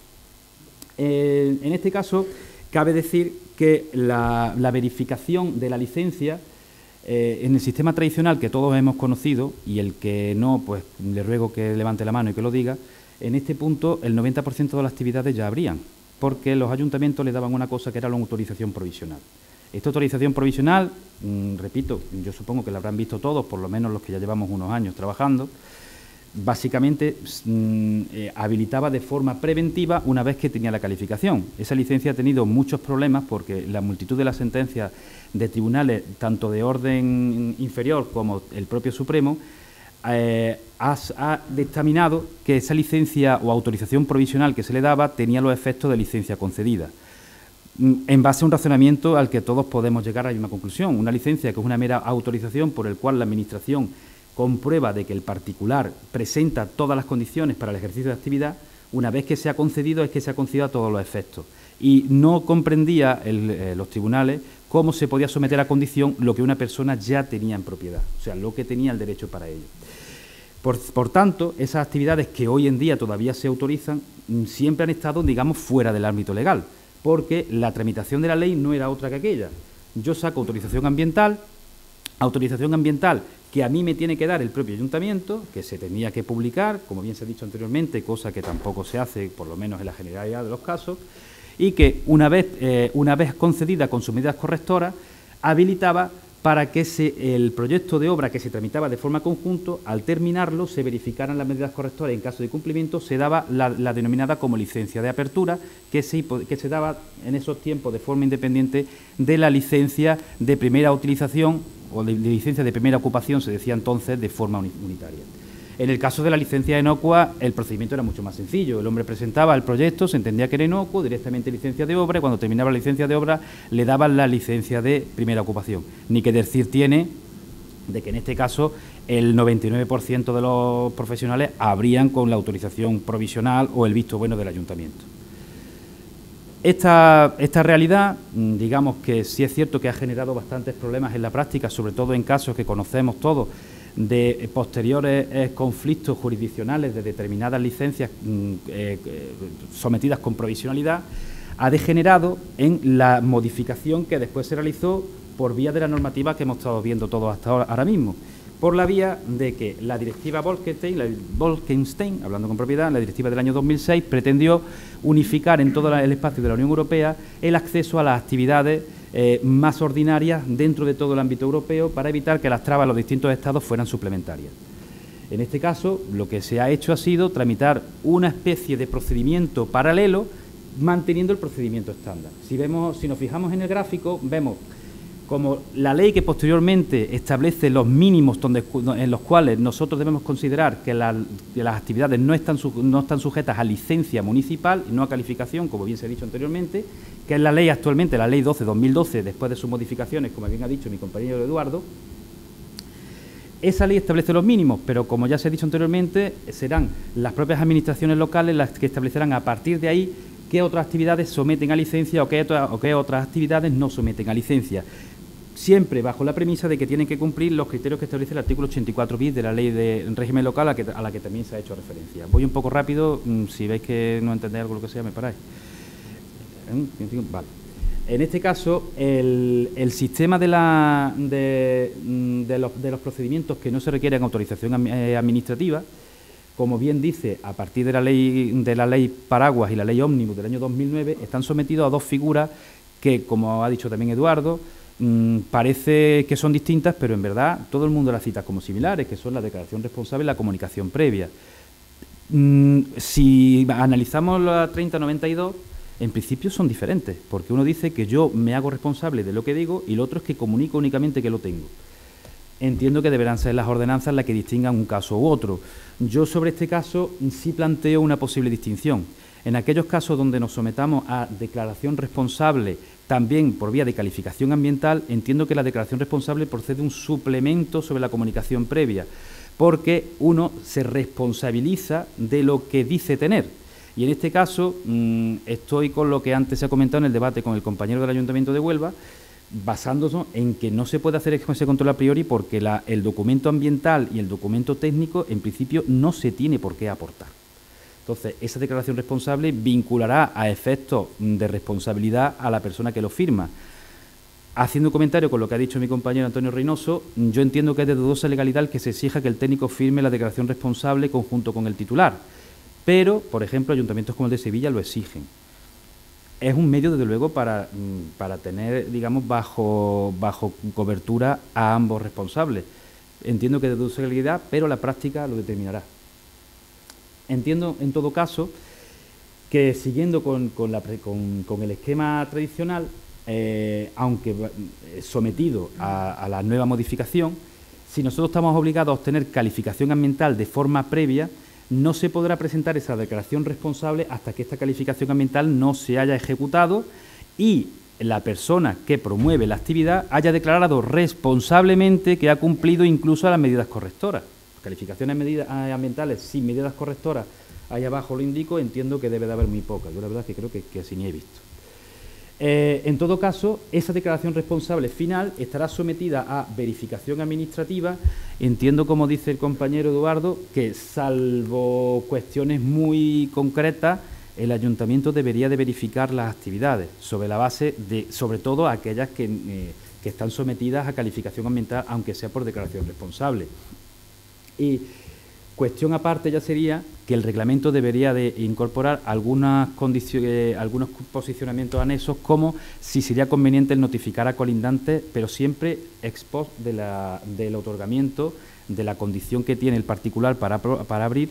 En este caso, cabe decir que la verificación de la licencia en el sistema tradicional que todos hemos conocido, y el que no, pues le ruego que levante la mano y que lo diga, en este punto el 90% de las actividades ya habrían, porque los ayuntamientos le daban una cosa que era la autorización provisional. Esta autorización provisional, repito, yo supongo que la habrán visto todos, por lo menos los que ya llevamos unos años trabajando, básicamente habilitaba de forma preventiva una vez que tenía la calificación. Esa licencia ha tenido muchos problemas porque la multitud de las sentencias de tribunales, tanto de orden inferior como el propio Supremo, ha dictaminado que esa licencia o autorización provisional que se le daba tenía los efectos de licencia concedida. En base a un razonamiento al que todos podemos llegar a la misma conclusión. Una licencia que es una mera autorización por el cual la Administración comprueba de que el particular presenta todas las condiciones para el ejercicio de actividad, una vez que se ha concedido es que se ha concedido a todos los efectos. Y no comprendía los tribunales cómo se podía someter a condición lo que una persona ya tenía en propiedad, o sea, lo que tenía el derecho para ello. Por tanto, esas actividades que hoy en día todavía se autorizan siempre han estado, digamos, fuera del ámbito legal, porque la tramitación de la ley no era otra que aquella. Yo saco autorización ambiental que a mí me tiene que dar el propio ayuntamiento, que se tenía que publicar, como bien se ha dicho anteriormente, cosa que tampoco se hace, por lo menos en la generalidad de los casos, y que una vez concedida con sus medidas correctoras, habilitaba para que el proyecto de obra que se tramitaba de forma conjunta, al terminarlo, se verificaran las medidas correctoras y en caso de cumplimiento se daba la denominada como licencia de apertura, que se daba en esos tiempos de forma independiente de la licencia de primera utilización o de licencia de primera ocupación, se decía entonces, de forma unitaria. En el caso de la licencia inocua, el procedimiento era mucho más sencillo. El hombre presentaba el proyecto, se entendía que era inocuo, directamente licencia de obra, y cuando terminaba la licencia de obra le daban la licencia de primera ocupación. Ni que decir tiene de que en este caso el 99% de los profesionales habrían con la autorización provisional o el visto bueno del ayuntamiento. Esta realidad, digamos que sí es cierto que ha generado bastantes problemas en la práctica, sobre todo en casos que conocemos todos, de posteriores conflictos jurisdiccionales de determinadas licencias sometidas con provisionalidad, ha degenerado en la modificación que después se realizó por vía de la normativa que hemos estado viendo todos hasta ahora mismo, por la vía de que la directiva Bolkestein, hablando con propiedad, la directiva del año 2006, pretendió unificar en todo el espacio de la Unión Europea el acceso a las actividades más ordinarias dentro de todo el ámbito europeo para evitar que las trabas de los distintos estados fueran suplementarias. En este caso, lo que se ha hecho ha sido tramitar una especie de procedimiento paralelo manteniendo el procedimiento estándar. Si nos fijamos en el gráfico, vemos como la ley que posteriormente establece los mínimos en los cuales nosotros debemos considerar que las actividades no están sujetas a licencia municipal y no a calificación, como bien se ha dicho anteriormente, que es la ley actualmente, la ley 12/2012, después de sus modificaciones, como bien ha dicho mi compañero Eduardo. Esa ley establece los mínimos, pero como ya se ha dicho anteriormente, serán las propias administraciones locales las que establecerán a partir de ahí qué otras actividades someten a licencia o qué otras actividades no someten a licencia, siempre bajo la premisa de que tienen que cumplir los criterios que establece el artículo 84 bis de la Ley de Régimen Local a la que también se ha hecho referencia. Voy un poco rápido, si veis que no entendéis algo lo que sea, me paráis. Vale. En este caso, el sistema de los procedimientos que no se requieren autorización administrativa, como bien dice, a partir de la ley Paraguas y la ley Ómnibus del año 2009, están sometidos a dos figuras que, como ha dicho también Eduardo, parece que son distintas, pero en verdad todo el mundo las cita como similares, que son la declaración responsable y la comunicación previa. Si analizamos la 3092, en principio son diferentes, porque uno dice que yo me hago responsable de lo que digo y lo otro es que comunico únicamente que lo tengo. Entiendo que deberán ser las ordenanzas las que distingan un caso u otro. Yo sobre este caso sí planteo una posible distinción. En aquellos casos donde nos sometamos a declaración responsable también por vía de calificación ambiental, entiendo que la declaración responsable procede un suplemento sobre la comunicación previa, porque uno se responsabiliza de lo que dice tener. Y en este caso estoy con lo que antes se ha comentado en el debate con el compañero del Ayuntamiento de Huelva, basándonos en que no se puede hacer ese control a priori porque el documento ambiental y el documento técnico en principio no se tiene por qué aportar. Entonces, esa declaración responsable vinculará a efectos de responsabilidad a la persona que lo firma. Haciendo un comentario con lo que ha dicho mi compañero Antonio Reynoso, yo entiendo que es de dudosa legalidad que se exija que el técnico firme la declaración responsable conjunto con el titular, pero, por ejemplo, ayuntamientos como el de Sevilla lo exigen. Es un medio, desde luego, para tener, digamos, bajo cobertura a ambos responsables. Entiendo que es de dudosa legalidad, pero la práctica lo determinará. Entiendo, en todo caso, que siguiendo con el esquema tradicional, aunque sometido a la nueva modificación, si nosotros estamos obligados a obtener calificación ambiental de forma previa, no se podrá presentar esa declaración responsable hasta que esta calificación ambiental no se haya ejecutado y la persona que promueve la actividad haya declarado responsablemente que ha cumplido incluso a las medidas correctoras. Calificaciones ambientales sin medidas correctoras, ahí abajo lo indico, entiendo que debe de haber muy pocas. Yo la verdad que creo que así ni he visto. En todo caso, esa declaración responsable final estará sometida a verificación administrativa. Entiendo, como dice el compañero Eduardo, que salvo cuestiones muy concretas, el ayuntamiento debería de verificar las actividades sobre la base de, sobre todo, aquellas que están sometidas a calificación ambiental, aunque sea por declaración responsable. Y cuestión aparte ya sería que el reglamento debería de incorporar algunas condiciones, algunos posicionamientos anexos, como si sería conveniente el notificar a colindantes, pero siempre ex post del otorgamiento de la condición que tiene el particular para abrir,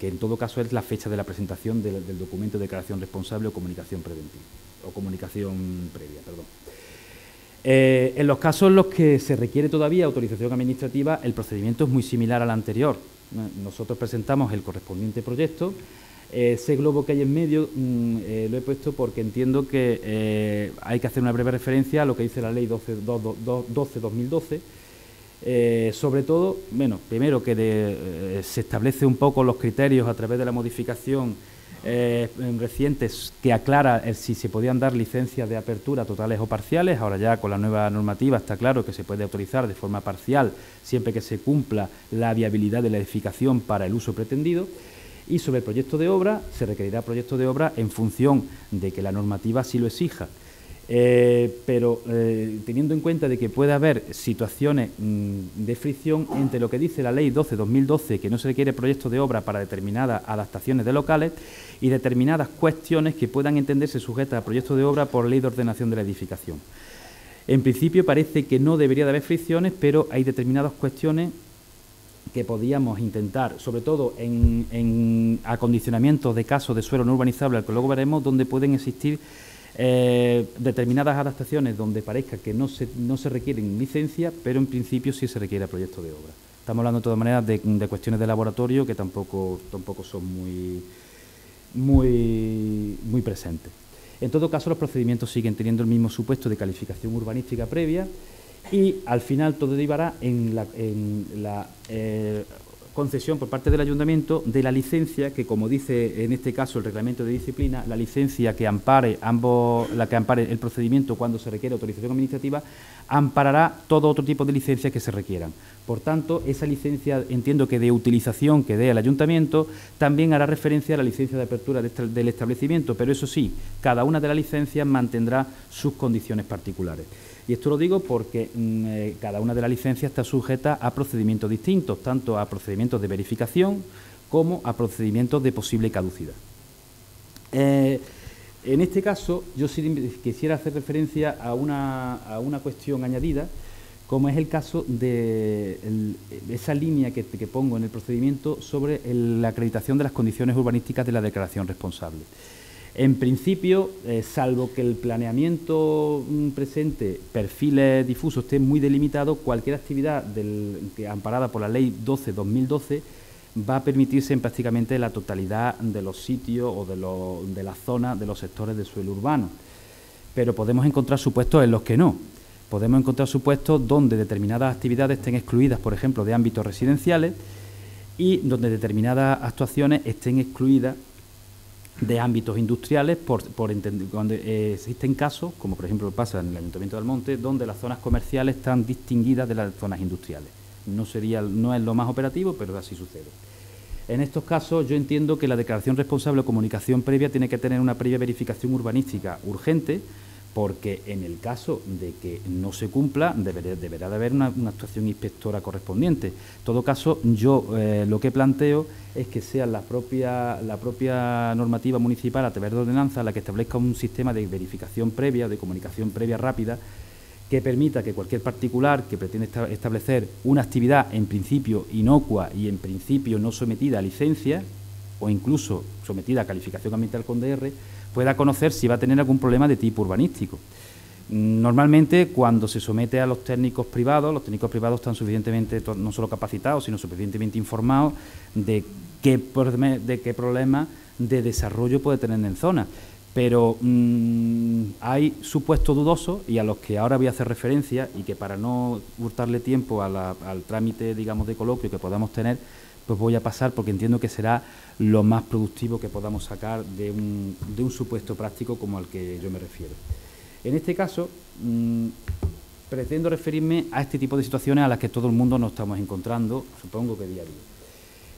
que en todo caso es la fecha de la presentación del documento de declaración responsable o comunicación preventiva, o comunicación previa, perdón. En los casos en los que se requiere todavía autorización administrativa, el procedimiento es muy similar al anterior. Nosotros presentamos el correspondiente proyecto. Ese globo que hay en medio lo he puesto porque entiendo que hay que hacer una breve referencia a lo que dice la Ley 12-2012. Sobre todo, bueno, primero que se establece un poco los criterios a través de la modificación recientes que aclara si se podían dar licencias de apertura totales o parciales. Ahora ya con la nueva normativa está claro que se puede autorizar de forma parcial siempre que se cumpla la viabilidad de la edificación para el uso pretendido. Y sobre el proyecto de obra, se requerirá proyecto de obra en función de que la normativa sí lo exija. Pero teniendo en cuenta de que puede haber situaciones de fricción entre lo que dice la Ley 12-2012, que no se requiere proyecto de obra para determinadas adaptaciones de locales, y determinadas cuestiones que puedan entenderse sujetas a proyecto de obra por Ley de Ordenación de la Edificación. En principio parece que no debería de haber fricciones, pero hay determinadas cuestiones que podíamos intentar, sobre todo en acondicionamientos de casos de suelo no urbanizable, al que luego veremos, donde pueden existir determinadas adaptaciones donde parezca que no se requieren licencia, pero en principio sí se requiere proyecto de obra. Estamos hablando de todas maneras de cuestiones de laboratorio que tampoco son muy presentes. En todo caso, los procedimientos siguen teniendo el mismo supuesto de calificación urbanística previa y al final todo derivará en la concesión por parte del ayuntamiento de la licencia que, como dice en este caso el reglamento de disciplina, la licencia que ampare el procedimiento cuando se requiere autorización administrativa, amparará todo otro tipo de licencias que se requieran. Por tanto, esa licencia, entiendo que de utilización que dé el ayuntamiento, también hará referencia a la licencia de apertura del establecimiento, pero eso sí, cada una de las licencias mantendrá sus condiciones particulares. Y esto lo digo porque cada una de las licencias está sujeta a procedimientos distintos, tanto a procedimientos de verificación como a procedimientos de posible caducidad. En este caso, yo sí quisiera hacer referencia a una cuestión añadida, como es el caso de esa línea que pongo en el procedimiento sobre la acreditación de las condiciones urbanísticas de la declaración responsable. En principio, salvo que el planeamiento presente perfiles difusos esté muy delimitado, cualquier actividad amparada por la Ley 12/2012 va a permitirse en prácticamente la totalidad de los sitios o de las zonas de los sectores de suelo urbano. Pero podemos encontrar supuestos en los que no. Podemos encontrar supuestos donde determinadas actividades estén excluidas, por ejemplo, de ámbitos residenciales y donde determinadas actuaciones estén excluidas de ámbitos industriales cuando existen casos, como por ejemplo pasa en el Ayuntamiento de Almonte, donde las zonas comerciales están distinguidas de las zonas industriales. No es lo más operativo, pero así sucede. En estos casos yo entiendo que la declaración responsable o comunicación previa tiene que tener una previa verificación urbanística urgente, porque en el caso de que no se cumpla deberá de haber una actuación inspectora correspondiente. En todo caso, yo lo que planteo es que sea la propia normativa municipal a través de ordenanza la que establezca un sistema de verificación previa, de comunicación previa rápida, que permita que cualquier particular que pretende establecer una actividad en principio inocua y en principio no sometida a licencia o incluso sometida a calificación ambiental con DR, pueda conocer si va a tener algún problema de tipo urbanístico. Normalmente, cuando se somete a los técnicos privados están suficientemente no solo capacitados, sino suficientemente informados de qué problema de desarrollo puede tener en zona. Pero hay supuestos dudosos y a los que ahora voy a hacer referencia y que para no hurtarle tiempo al trámite, digamos, de coloquio que podamos tener, pues voy a pasar porque entiendo que será lo más productivo que podamos sacar de un supuesto práctico como al que yo me refiero. En este caso, pretendo referirme a este tipo de situaciones a las que todo el mundo nos estamos encontrando, supongo que día a día.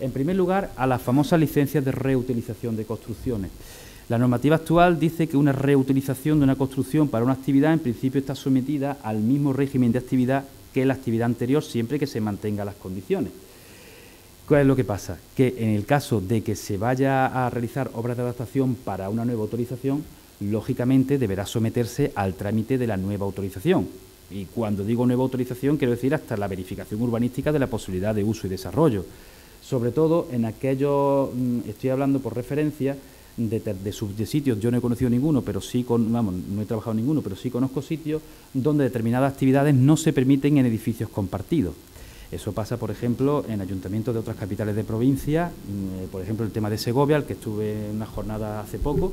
En primer lugar, a las famosas licencias de reutilización de construcciones. La normativa actual dice que una reutilización de una construcción para una actividad en principio está sometida al mismo régimen de actividad que la actividad anterior, siempre que se mantengan las condiciones. ¿Cuál es lo que pasa? Que en el caso de que se vaya a realizar obras de adaptación para una nueva autorización, lógicamente deberá someterse al trámite de la nueva autorización. Y cuando digo nueva autorización, quiero decir hasta la verificación urbanística de la posibilidad de uso y desarrollo. Sobre todo en aquellos, estoy hablando por referencia, de sitios, yo no he conocido ninguno, pero sí, no he trabajado en ninguno, pero sí conozco sitios donde determinadas actividades no se permiten en edificios compartidos. Eso pasa, por ejemplo, en ayuntamientos de otras capitales de provincia, por ejemplo, el tema de Segovia, al que estuve en una jornada hace poco,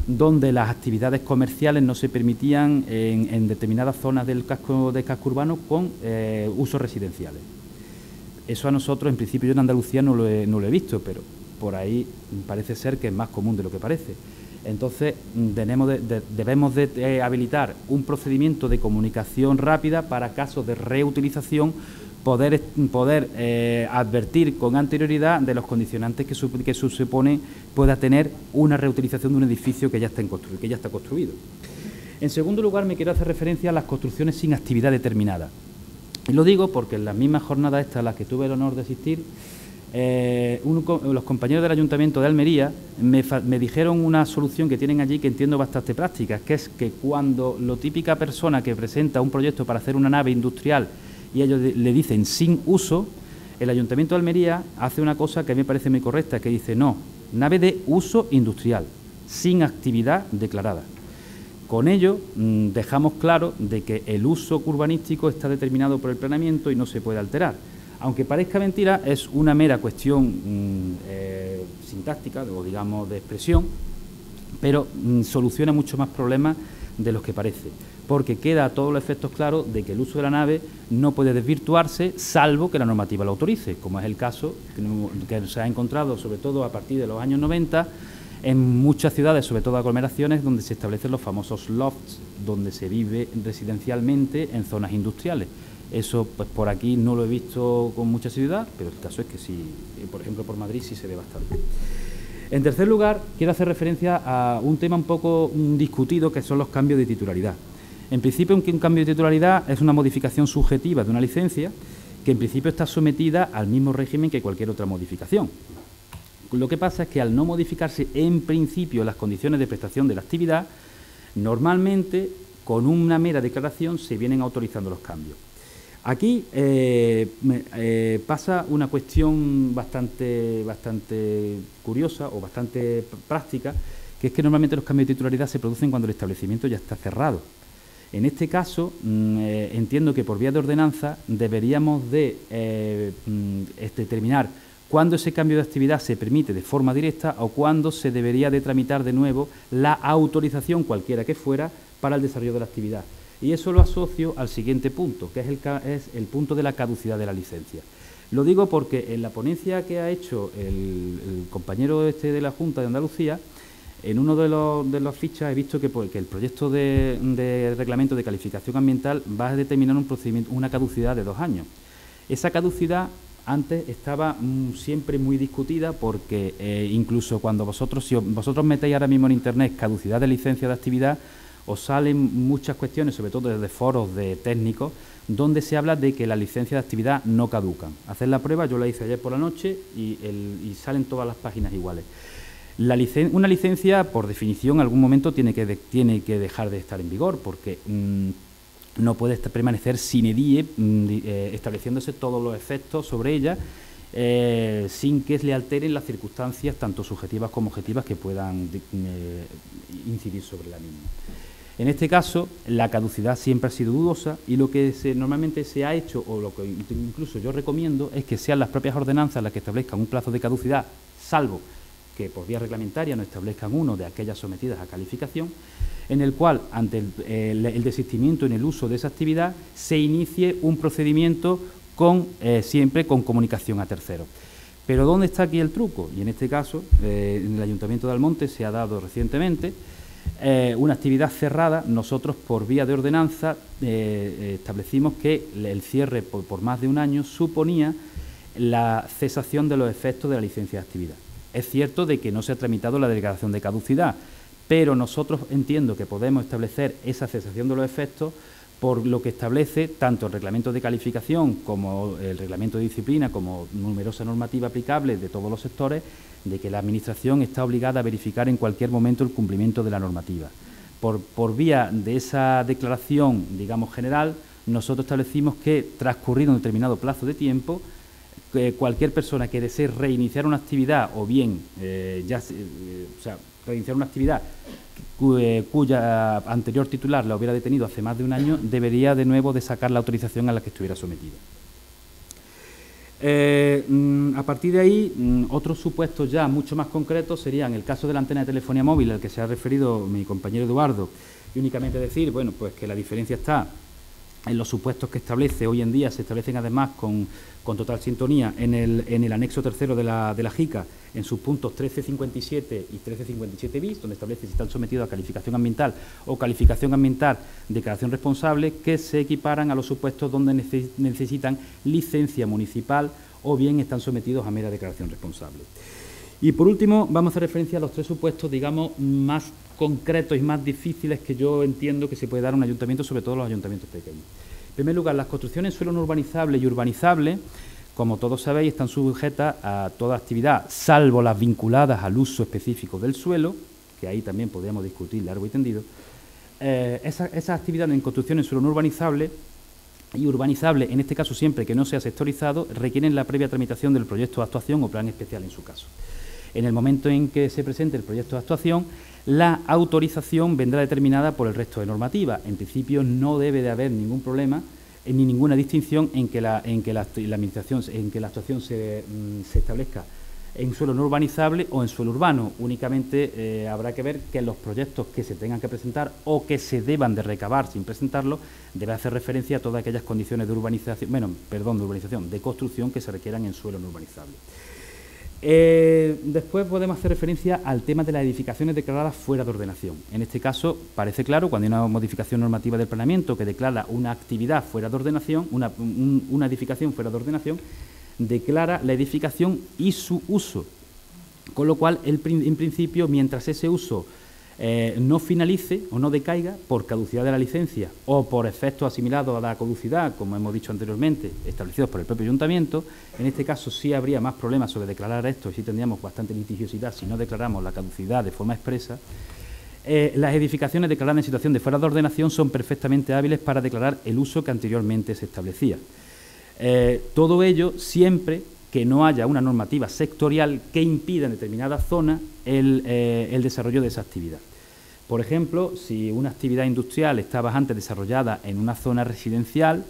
donde las actividades comerciales no se permitían en determinadas zonas del casco urbano con usos residenciales. Eso a nosotros, en principio, yo en Andalucía no lo he visto, pero por ahí parece ser que es más común de lo que parece. Entonces, debemos de habilitar un procedimiento de comunicación rápida para casos de reutilización, poder advertir con anterioridad de los condicionantes que se supone pueda tener una reutilización de un edificio que ya está construido. En segundo lugar, me quiero hacer referencia a las construcciones sin actividad determinada. Y lo digo porque en las mismas jornadas estas a las que tuve el honor de asistir, los compañeros del Ayuntamiento de Almería me dijeron una solución que tienen allí que entiendo bastante práctica, que es que cuando la típica persona que presenta un proyecto para hacer una nave industrial y ellos le dicen sin uso, el Ayuntamiento de Almería hace una cosa que a mí me parece muy correcta, que dice no, nave de uso industrial, sin actividad declarada. Con ello dejamos claro de que el uso urbanístico está determinado por el planeamiento y no se puede alterar. Aunque parezca mentira, es una mera cuestión sintáctica o digamos de expresión, pero soluciona mucho más problemas de los que parece, porque queda a todos los efectos claros de que el uso de la nave no puede desvirtuarse salvo que la normativa lo autorice, como es el caso que se ha encontrado sobre todo a partir de los años 90 en muchas ciudades, sobre todo aglomeraciones, donde se establecen los famosos lofts, donde se vive residencialmente en zonas industriales. Eso, pues por aquí no lo he visto con mucha asiduidad, pero el caso es que sí, por ejemplo, por Madrid sí se ve bastante. En tercer lugar, quiero hacer referencia a un tema un poco discutido, que son los cambios de titularidad. En principio, un cambio de titularidad es una modificación subjetiva de una licencia que en principio está sometida al mismo régimen que cualquier otra modificación. Lo que pasa es que al no modificarse en principio las condiciones de prestación de la actividad, normalmente con una mera declaración se vienen autorizando los cambios. Aquí pasa una cuestión bastante curiosa o bastante práctica, que es que normalmente los cambios de titularidad se producen cuando el establecimiento ya está cerrado. En este caso, entiendo que por vía de ordenanza deberíamos de determinar cuándo ese cambio de actividad se permite de forma directa o cuándo se debería de tramitar de nuevo la autorización, cualquiera que fuera, para el desarrollo de la actividad. Y eso lo asocio al siguiente punto, que es el punto de la caducidad de la licencia. Lo digo porque en la ponencia que ha hecho el compañero de la Junta de Andalucía, en uno de las fichas he visto que el proyecto de reglamento de calificación ambiental va a determinar un procedimiento, una caducidad de 2 años. Esa caducidad antes estaba siempre muy discutida porque incluso cuando si vosotros metéis ahora mismo en Internet caducidad de licencia de actividad, os salen muchas cuestiones, sobre todo desde foros de técnicos, donde se habla de que las licencias de actividad no caducan. Hacer la prueba, yo la hice ayer por la noche y salen todas las páginas iguales. Una licencia, por definición, en algún momento tiene que dejar de estar en vigor, porque no puede permanecer sine die, estableciéndose todos los efectos sobre ella, sin que le alteren las circunstancias, tanto subjetivas como objetivas, que puedan incidir sobre la misma. En este caso, la caducidad siempre ha sido dudosa y lo que normalmente se ha hecho, o lo que incluso yo recomiendo, es que sean las propias ordenanzas las que establezcan un plazo de caducidad, salvo que por vía reglamentaria no establezcan uno de aquellas sometidas a calificación, en el cual, ante el desistimiento en el uso de esa actividad, se inicie un procedimiento siempre con comunicación a terceros. Pero ¿dónde está aquí el truco? Y en este caso, en el Ayuntamiento de Almonte se ha dado recientemente una actividad cerrada. Nosotros, por vía de ordenanza, establecimos que el cierre por más de un año suponía la cesación de los efectos de la licencia de actividad. Es cierto de que no se ha tramitado la declaración de caducidad, pero nosotros entiendo que podemos establecer esa cesación de los efectos por lo que establece tanto el reglamento de calificación como el reglamento de disciplina, como numerosa normativa aplicable de todos los sectores, de que la Administración está obligada a verificar en cualquier momento el cumplimiento de la normativa. Por vía de esa declaración, digamos, general, nosotros establecimos que, transcurrido un determinado plazo de tiempo, cualquier persona que desee reiniciar una actividad o bien reiniciar una actividad cuya anterior titular la hubiera detenido hace más de un año, debería de nuevo de sacar la autorización a la que estuviera sometida. A partir de ahí, otros supuestos ya mucho más concretos serían el caso de la antena de telefonía móvil al que se ha referido mi compañero Eduardo, y únicamente decir, bueno, pues que la diferencia está en los supuestos que establece hoy en día. Se establecen además con total sintonía en el anexo tercero de la JICA, en sus puntos 1357 y 1357 bis, donde establece si están sometidos a calificación ambiental o calificación ambiental declaración responsable, que se equiparan a los supuestos donde necesitan licencia municipal o bien están sometidos a mera declaración responsable. Y por último, vamos a hacer referencia a los 3 supuestos, digamos, más concretos y más difíciles que yo entiendo que se puede dar a un ayuntamiento, sobre todo a los ayuntamientos pequeños. En primer lugar, las construcciones en suelo no urbanizable y urbanizable, como todos sabéis, están sujetas a toda actividad, salvo las vinculadas al uso específico del suelo, que ahí también podríamos discutir largo y tendido. Esas actividades en construcción en suelo no urbanizable y urbanizable, en este caso siempre que no sea sectorizado, requieren la previa tramitación del proyecto de actuación o plan especial en su caso. En el momento en que se presente el proyecto de actuación, la autorización vendrá determinada por el resto de normativa. En principio no debe de haber ningún problema ni ninguna distinción en que la actuación se establezca en suelo no urbanizable o en suelo urbano. Únicamente habrá que ver que los proyectos que se tengan que presentar o que se deban de recabar sin presentarlo debe hacer referencia a todas aquellas condiciones de de construcción que se requieran en suelo no urbanizable. Después podemos hacer referencia al tema de las edificaciones declaradas fuera de ordenación. En este caso parece claro, cuando hay una modificación normativa del planeamiento que declara una actividad fuera de ordenación, una edificación fuera de ordenación, declara la edificación y su uso, con lo cual en principio, mientras ese uso no finalice o no decaiga por caducidad de la licencia o por efectos asimilados a la caducidad, como hemos dicho anteriormente, establecidos por el propio ayuntamiento. En este caso sí habría más problemas sobre declarar esto y sí tendríamos bastante litigiosidad si no declaramos la caducidad de forma expresa. Las edificaciones declaradas en situación de fuera de ordenación son perfectamente hábiles para declarar el uso que anteriormente se establecía. Todo ello siempre que no haya una normativa sectorial que impida en determinada zona el desarrollo de esa actividad. Por ejemplo, si una actividad industrial estaba antes desarrollada en una zona residencial,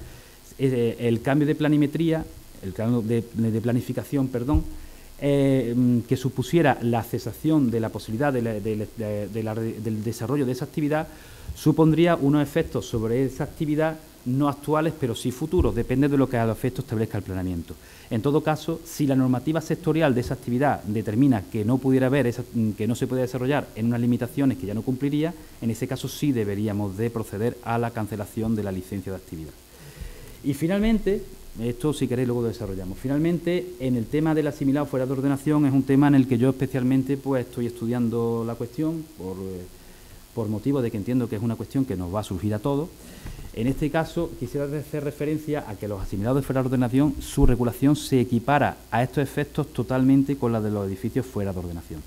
el cambio de planimetría, el cambio de planificación, perdón, que supusiera la cesación de la posibilidad del desarrollo de esa actividad, supondría unos efectos sobre esa actividad no actuales, pero sí futuros, depende de lo que a los efectos establezca el planeamiento. En todo caso, si la normativa sectorial de esa actividad determina que no pudiera haber, que no se puede desarrollar en unas limitaciones que ya no cumpliría, en ese caso sí deberíamos de proceder a la cancelación de la licencia de actividad. Y finalmente, esto si queréis luego lo desarrollamos. Finalmente, en el tema del asimilado fuera de ordenación es un tema en el que yo especialmente pues estoy estudiando la cuestión por motivo de que entiendo que es una cuestión que nos va a surgir a todos. En este caso, quisiera hacer referencia a que los asimilados de fuera de ordenación, su regulación se equipara a estos efectos totalmente con la de los edificios fuera de ordenación.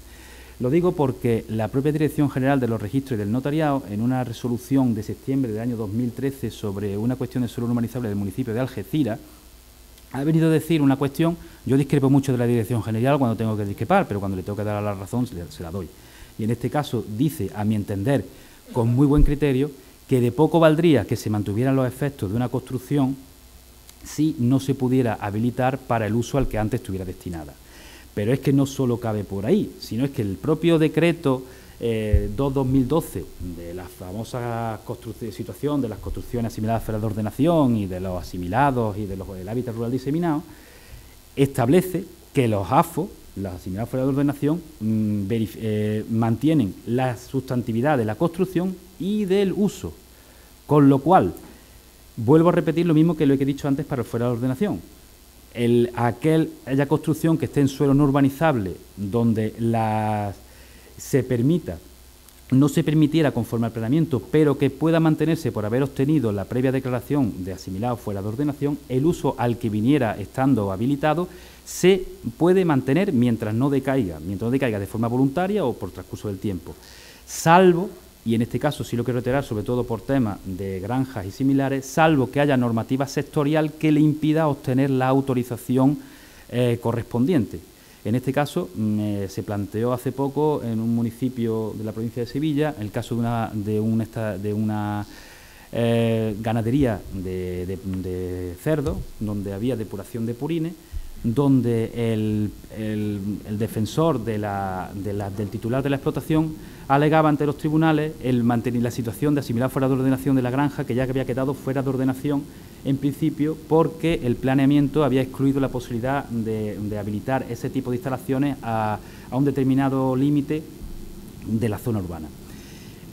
Lo digo porque la propia Dirección General de los Registros y del Notariado, en una resolución de septiembre del año 2013 sobre una cuestión de suelo urbanizable del municipio de Algeciras, ha venido a decir una cuestión. Yo discrepo mucho de la Dirección General cuando tengo que discrepar, pero cuando le tengo que dar la razón se la doy. Y en este caso dice, a mi entender, con muy buen criterio, que de poco valdría que se mantuvieran los efectos de una construcción si no se pudiera habilitar para el uso al que antes estuviera destinada. Pero es que no solo cabe por ahí, sino es que el propio decreto 2/2012 de la famosa situación de las construcciones asimiladas fuera de ordenación y de los asimilados y del hábitat rural diseminado, establece que los AFO, las asimiladas fuera de ordenación, mantienen la sustantividad de la construcción y del uso, con lo cual, vuelvo a repetir lo mismo que lo que he dicho antes para el fuera de ordenación. Aquella construcción que esté en suelo no urbanizable, donde no se permitiera conforme al planeamiento, pero que pueda mantenerse por haber obtenido la previa declaración de asimilado fuera de ordenación, el uso al que viniera estando habilitado se puede mantener mientras no decaiga de forma voluntaria o por transcurso del tiempo, salvo, y en este caso sí lo quiero reiterar, sobre todo por temas de granjas y similares, salvo que haya normativa sectorial que le impida obtener la autorización correspondiente. En este caso se planteó hace poco en un municipio de la provincia de Sevilla el caso de una ganadería de cerdos, donde había depuración de purines, donde el defensor del titular de la explotación alegaba ante los tribunales la situación de asimilar fuera de ordenación de la granja, que ya había quedado fuera de ordenación en principio porque el planeamiento había excluido la posibilidad de habilitar ese tipo de instalaciones a un determinado límite de la zona urbana.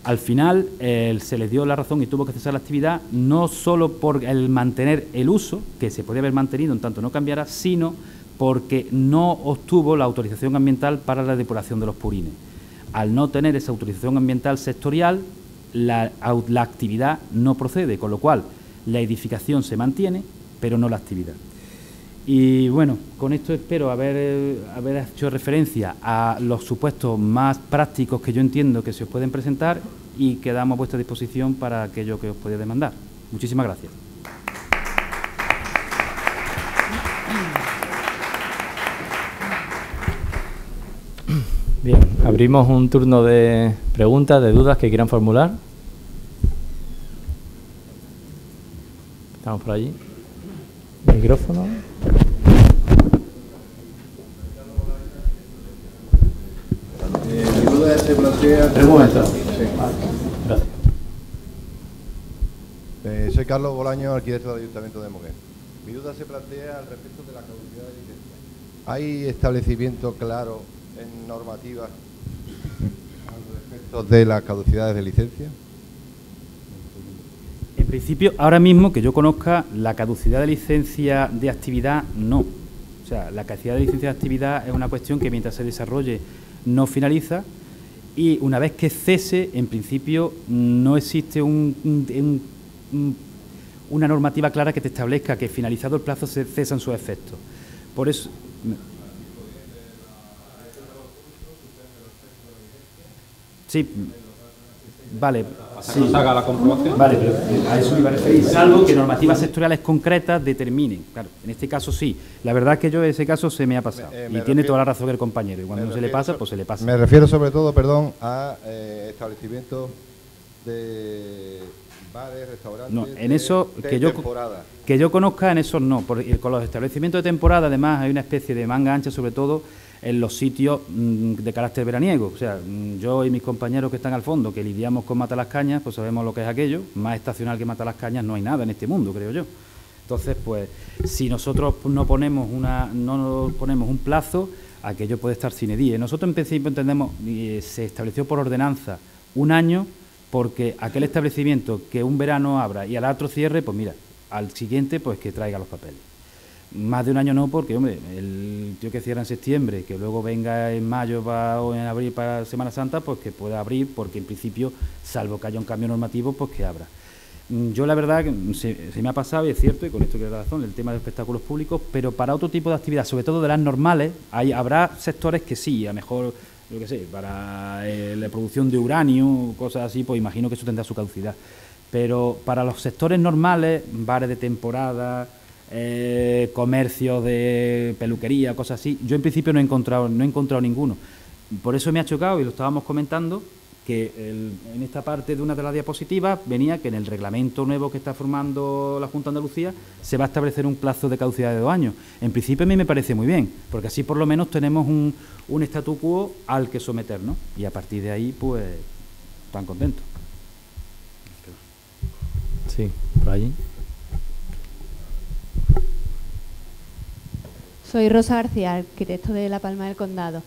Al final se les dio la razón y tuvo que cesar la actividad, no solo por el mantener el uso, que se podía haber mantenido en tanto no cambiara, sino porque no obtuvo la autorización ambiental para la depuración de los purines. Al no tener esa autorización ambiental sectorial, la actividad no procede, con lo cual la edificación se mantiene, pero no la actividad. Y bueno, con esto espero haber hecho referencia a los supuestos más prácticos que yo entiendo que se os pueden presentar y quedamos a vuestra disposición para aquello que os podéis demandar. Muchísimas gracias. Bien, abrimos un turno de preguntas, de dudas que quieran formular. Estamos por allí. Micrófono. Mi duda se plantea... Un momento. Sí. Gracias. Soy Carlos Bolaño, arquitecto del Ayuntamiento de Moguer. Mi duda se plantea al respecto de la caducidad de licencia. ¿Hay establecimiento claro en normativas al respecto de las caducidades de licencia? En principio, ahora mismo que yo conozca, la caducidad de licencia de actividad no. O sea, la caducidad de licencia de actividad es una cuestión que mientras se desarrolle no finaliza y una vez que cese, en principio no existe una normativa clara que te establezca que finalizado el plazo se cesan sus efectos. Por eso... Sí, vale. Sí. Se haga la comprobación. Vale, pero a eso me iba a referir, salvo que normativas sectoriales concretas determinen. Claro, en este caso sí. La verdad es que yo en ese caso se me ha pasado. Y tiene toda la razón el compañero. Y cuando no se le pasa, pues se le pasa. Me refiero sobre todo, perdón, a establecimientos de bares, restaurantes. No, en eso de temporada. Que yo conozca, en esos no. Porque con los establecimientos de temporada, además, hay una especie de manga ancha, sobre todo en los sitios de carácter veraniego. O sea, yo y mis compañeros que están al fondo, que lidiamos con Matalascañas, pues sabemos lo que es aquello. Más estacional que Matalascañas no hay nada en este mundo, creo yo. Entonces, pues, si nosotros no ponemos un plazo, aquello puede estar sine die. Nosotros en principio entendemos, se estableció por ordenanza un año, porque aquel establecimiento que un verano abra y al otro cierre, pues mira, al siguiente, pues que traiga los papeles. Más de un año no, porque, hombre, el tío que cierra en septiembre, que luego venga en mayo o en abril para Semana Santa, pues que pueda abrir, porque en principio, salvo que haya un cambio normativo, pues que abra. Yo la verdad que se me ha pasado, y es cierto, y con esto quiero dar razón, el tema de espectáculos públicos, pero para otro tipo de actividad, sobre todo de las normales, habrá sectores que sí, a lo mejor, yo qué sé, para la producción de uranio, cosas así, pues imagino que eso tendrá su caducidad. Pero para los sectores normales, bares de temporada, comercios de peluquería, cosas así, yo en principio no he encontrado ninguno. Por eso me ha chocado, y lo estábamos comentando, que en esta parte de una de las diapositivas venía que en el reglamento nuevo que está formando la Junta de Andalucía se va a establecer un plazo de caducidad de 2 años. En principio a mí me parece muy bien, porque así por lo menos tenemos un statu quo al que someternos, y a partir de ahí pues tan contentos. Sí, por allí. Soy Rosa García, arquitecto de La Palma del Condado.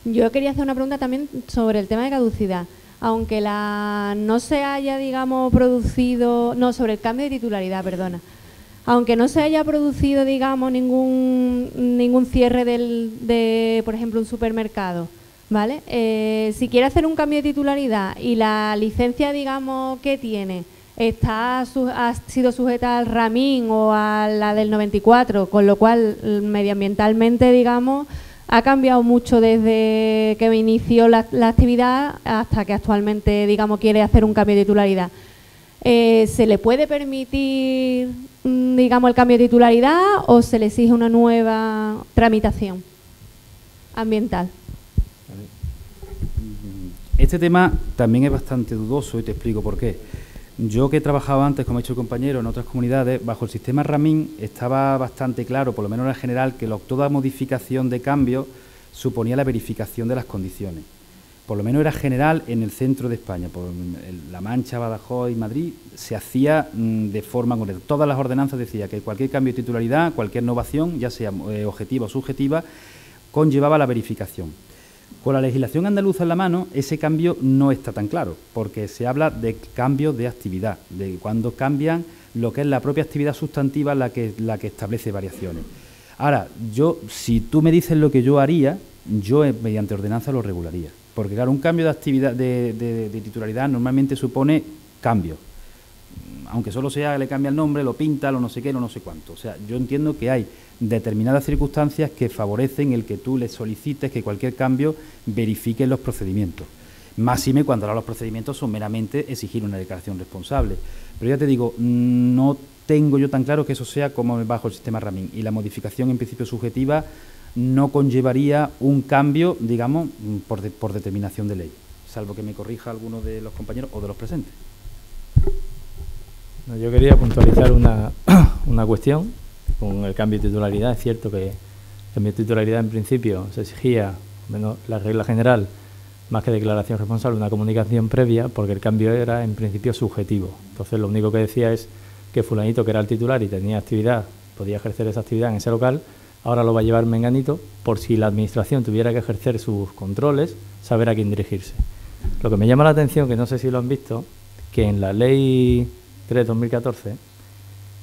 Yo quería hacer una pregunta también sobre el tema de caducidad. Aunque no se haya, digamos, producido... No, sobre el cambio de titularidad, perdona. Aunque no se haya producido, digamos, ningún cierre de, por ejemplo, un supermercado, ¿vale? Si quiere hacer un cambio de titularidad y la licencia, digamos, que tiene ha sido sujeta al RAMIN o a la del 94, con lo cual medioambientalmente, digamos, ha cambiado mucho desde que inició la actividad hasta que actualmente, digamos, quiere hacer un cambio de titularidad. ¿Se le puede permitir, digamos, el cambio de titularidad o se le exige una nueva tramitación ambiental? Este tema también es bastante dudoso y te explico por qué. Yo que he trabajado antes, como ha dicho el compañero, en otras comunidades, bajo el sistema RAMIN estaba bastante claro, por lo menos en general, que toda modificación de cambio suponía la verificación de las condiciones. Por lo menos era general en el centro de España, por La Mancha, Badajoz y Madrid, se hacía de forma correcta. Todas las ordenanzas decían que cualquier cambio de titularidad, cualquier innovación, ya sea objetiva o subjetiva, conllevaba la verificación. Con la legislación andaluza en la mano, ese cambio no está tan claro, porque se habla de cambio de actividad, de cuando cambian lo que es la propia actividad sustantiva la que establece variaciones. Ahora, si tú me dices lo que yo haría, yo mediante ordenanza lo regularía, porque claro, un cambio de actividad de titularidad normalmente supone cambio, aunque solo sea le cambia el nombre, lo pinta, lo no sé qué, lo no sé cuánto. O sea, yo entiendo que hay determinadas circunstancias que favorecen el que tú le solicites que cualquier cambio verifique los procedimientos. Máxime cuando ahora los procedimientos son meramente exigir una declaración responsable. Pero ya te digo, no tengo yo tan claro que eso sea como bajo el sistema RAMIN, y la modificación en principio subjetiva no conllevaría un cambio, digamos, por determinación de ley, salvo que me corrija alguno de los compañeros o de los presentes. No, yo quería puntualizar una cuestión con el cambio de titularidad. Es cierto que el cambio de titularidad en principio se exigía, menos la regla general, más que declaración responsable, una comunicación previa, porque el cambio era en principio subjetivo. Entonces lo único que decía es que fulanito, que era el titular y tenía actividad, podía ejercer esa actividad en ese local, ahora lo va a llevar menganito, por si la administración tuviera que ejercer sus controles, saber a quién dirigirse. Lo que me llama la atención, que no sé si lo han visto, que en la ley 3/2014,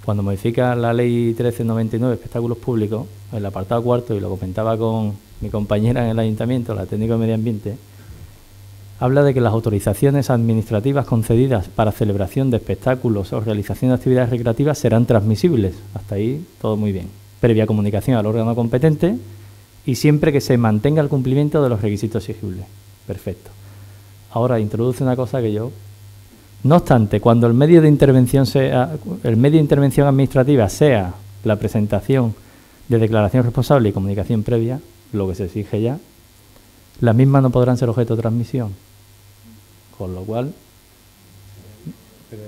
cuando modifica la ley 13/99, espectáculos públicos, en el apartado cuarto, y lo comentaba con mi compañera en el ayuntamiento, la técnico de medio ambiente, habla de que las autorizaciones administrativas concedidas para celebración de espectáculos o realización de actividades recreativas serán transmisibles. Hasta ahí todo muy bien. Previa comunicación al órgano competente y siempre que se mantenga el cumplimiento de los requisitos exigibles. Perfecto. Ahora introduce una cosa que yo... No obstante, cuando el medio de intervención administrativa sea la presentación de declaración responsable y comunicación previa, lo que se exige ya, las mismas no podrán ser objeto de transmisión. Con lo cual,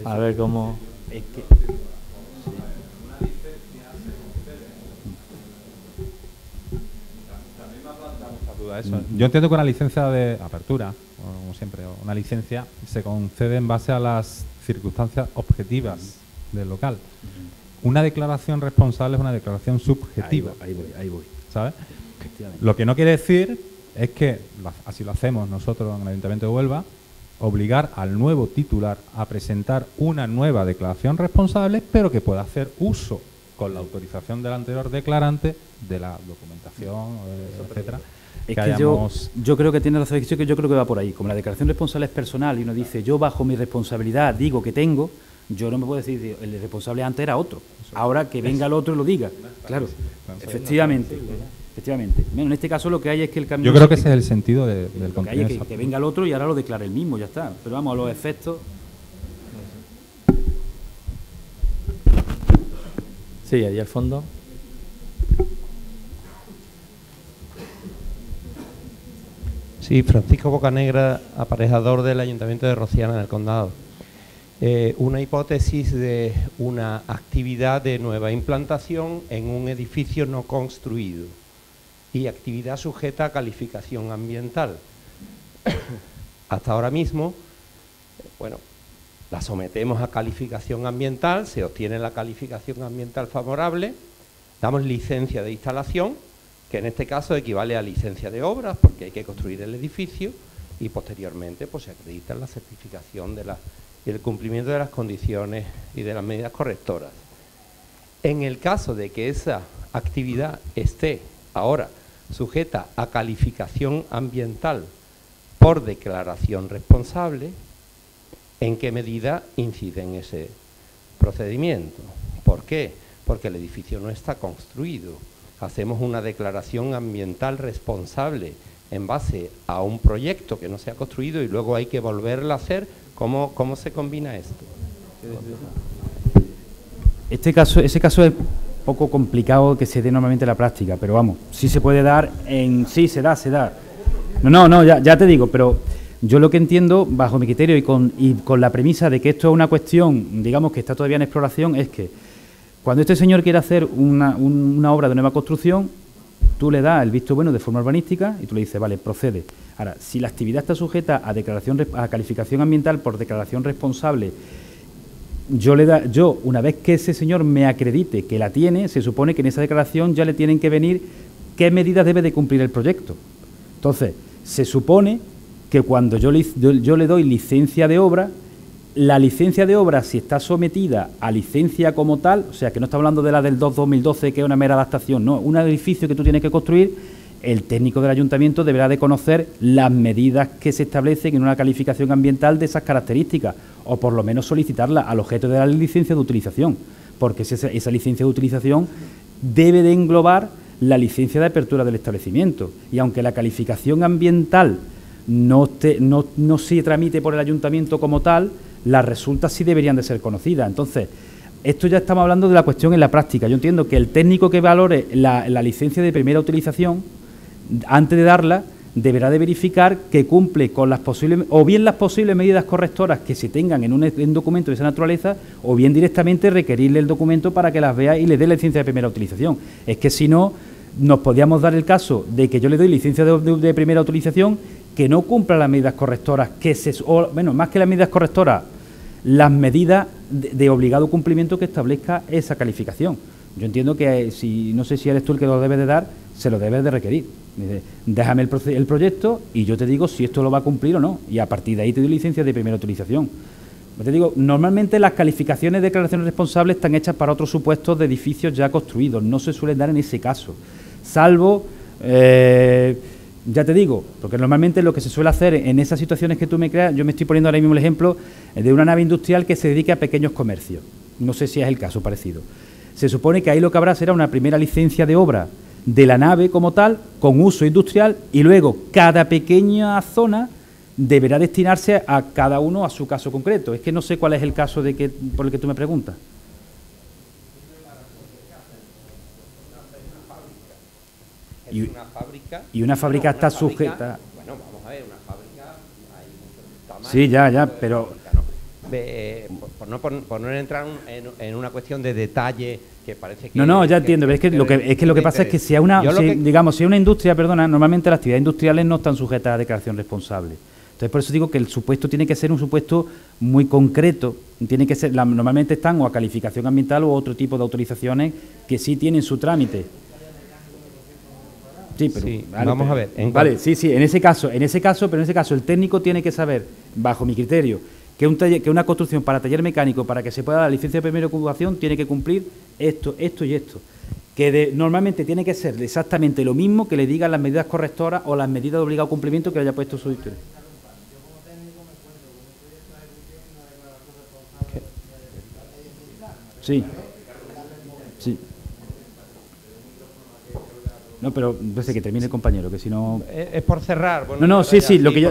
a ver cómo... Es que... Yo entiendo que una licencia de apertura, como siempre, una licencia se concede en base a las circunstancias objetivas del local. Una declaración responsable es una declaración subjetiva. Ahí voy. ¿Sabes? Lo que no quiere decir es que, así lo hacemos nosotros en el Ayuntamiento de Huelva, obligar al nuevo titular a presentar una nueva declaración responsable, pero que pueda hacer uso, con la autorización del anterior declarante, de la documentación, etcétera. Es que yo creo que tiene razón, que yo creo que va por ahí. Como la declaración responsable es personal y uno dice, yo bajo mi responsabilidad digo que tengo, yo no me puedo decir, el responsable antes era otro. Ahora que venga el otro y lo diga. Claro, efectivamente. Bueno, en este caso lo que hay es que el cambio... Yo creo que ese es el sentido del contenido. Lo que hay es que venga el otro y ahora lo declare el mismo, ya está. Pero vamos, a los efectos... Sí, ahí al fondo... Sí, Francisco Bocanegra, aparejador del Ayuntamiento de Rociana del Condado. Una hipótesis de una actividad de nueva implantación en un edificio no construido y actividad sujeta a calificación ambiental. Hasta ahora mismo, bueno, la sometemos a calificación ambiental, se obtiene la calificación ambiental favorable, damos licencia de instalación, que en este caso equivale a licencia de obras, porque hay que construir el edificio, y posteriormente pues se acredita la certificación y el cumplimiento de las condiciones y de las medidas correctoras. En el caso de que esa actividad esté ahora sujeta a calificación ambiental por declaración responsable, ¿en qué medida incide en ese procedimiento? ¿Por qué? Porque el edificio no está construido. Hacemos una declaración ambiental responsable en base a un proyecto que no se ha construido y luego hay que volverlo a hacer. ¿Cómo se combina esto? Ese caso es poco complicado que se dé normalmente en la práctica, pero vamos, sí se puede dar sí, se da. No, ya te digo, pero yo lo que entiendo, bajo mi criterio y con la premisa de que esto es una cuestión, digamos, que está todavía en exploración, es que cuando este señor quiere hacer una obra de nueva construcción, tú le das el visto bueno de forma urbanística y tú le dices, vale, procede. Ahora, si la actividad está sujeta a calificación ambiental por declaración responsable, yo, una vez que ese señor me acredite que la tiene, se supone que en esa declaración ya le tienen que venir qué medidas debe de cumplir el proyecto. Entonces, se supone que cuando yo le doy licencia de obra, la licencia de obra, si está sometida a licencia como tal, o sea, que no está hablando de la del 2012, que es una mera adaptación, no, un edificio que tú tienes que construir, el técnico del ayuntamiento deberá de conocer las medidas que se establecen en una calificación ambiental de esas características, o por lo menos solicitarla al objeto de la licencia de utilización, porque esa licencia de utilización debe de englobar la licencia de apertura del establecimiento, y aunque la calificación ambiental no se tramite por el ayuntamiento como tal, las resultas sí deberían de ser conocidas. Entonces, esto ya estamos hablando de la cuestión en la práctica. Yo entiendo que el técnico que valore la licencia de primera utilización, antes de darla, deberá de verificar que cumple con las posibles, o bien las posibles medidas correctoras que se tengan en un documento de esa naturaleza, o bien directamente requerirle el documento para que las vea y le dé la licencia de primera utilización. Es que si no, nos podríamos dar el caso de que yo le doy licencia de primera utilización que no cumpla las medidas correctoras, más que las medidas correctoras, las medidas de obligado cumplimiento que establezca esa calificación. Yo entiendo que, no sé si eres tú el que lo debes de dar, se lo debes de requerir. Déjame el proyecto y yo te digo si esto lo va a cumplir o no, y a partir de ahí te doy licencia de primera utilización. Te digo, normalmente las calificaciones de declaraciones responsables están hechas para otros supuestos de edificios ya construidos, no se suelen dar en ese caso, salvo ya te digo, porque normalmente lo que se suele hacer en esas situaciones que tú me creas, yo me estoy poniendo ahora mismo el ejemplo de una nave industrial que se dedique a pequeños comercios. No sé si es el caso parecido. Se supone que ahí lo que habrá será una primera licencia de obra de la nave como tal, con uso industrial, y luego cada pequeña zona deberá destinarse a cada uno a su caso concreto. Es que no sé cuál es el caso por el que tú me preguntas. Y una fábrica está sujeta... Bueno, vamos a ver, una fábrica hay muchos tamaños. Sí, ya, pero... Por no entrar en una cuestión de detalle que parece que... No, ya entiendo, es que lo que pasa es que si hay una industria, perdona, normalmente las actividades industriales no están sujetas a declaración responsable. Entonces, por eso digo que el supuesto tiene que ser un supuesto muy concreto, tiene que ser, normalmente están o a calificación ambiental o otro tipo de autorizaciones que sí tienen su trámite. Sí, pero sí, vamos a ver. Sí, en ese caso el técnico tiene que saber, bajo mi criterio, que una construcción para taller mecánico, para que se pueda dar la licencia de primera ocupación, tiene que cumplir esto y esto. Que normalmente tiene que ser exactamente lo mismo que le digan las medidas correctoras o las medidas de obligado cumplimiento que haya puesto su director. Sí. No, pero desde que termine el compañero, que si no... Es por cerrar. Bueno, sí, lo que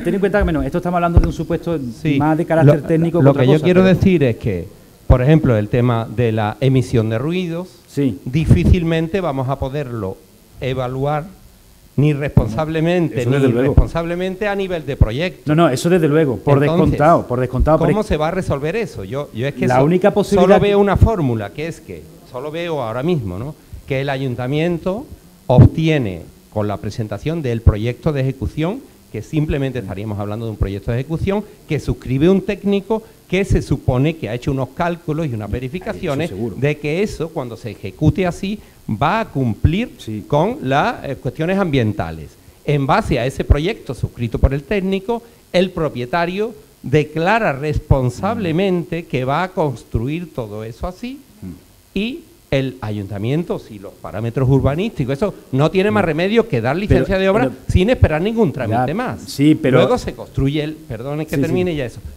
ten en cuenta que esto estamos hablando de un supuesto más de carácter técnico. Lo que yo quiero decir es que, por ejemplo, el tema de la emisión de ruidos, difícilmente vamos a poderlo evaluar ni responsablemente ni irresponsablemente a nivel de proyecto. No, eso desde luego, por descontado. ¿Cómo se va a resolver eso? Yo es que la única posibilidad solo veo una fórmula, que es que, solo veo ahora mismo, ¿no?, que el ayuntamiento obtiene con la presentación del proyecto de ejecución, que simplemente estaríamos hablando de un proyecto de ejecución, que suscribe un técnico que se supone que ha hecho unos cálculos y unas verificaciones de que eso, cuando se ejecute así, va a cumplir con las cuestiones ambientales. En base a ese proyecto suscrito por el técnico, el propietario declara responsablemente que va a construir todo eso así y el ayuntamiento, si los parámetros urbanísticos, eso no tiene más remedio que dar licencia de obra sin esperar ningún trámite más. Sí, pero luego se construye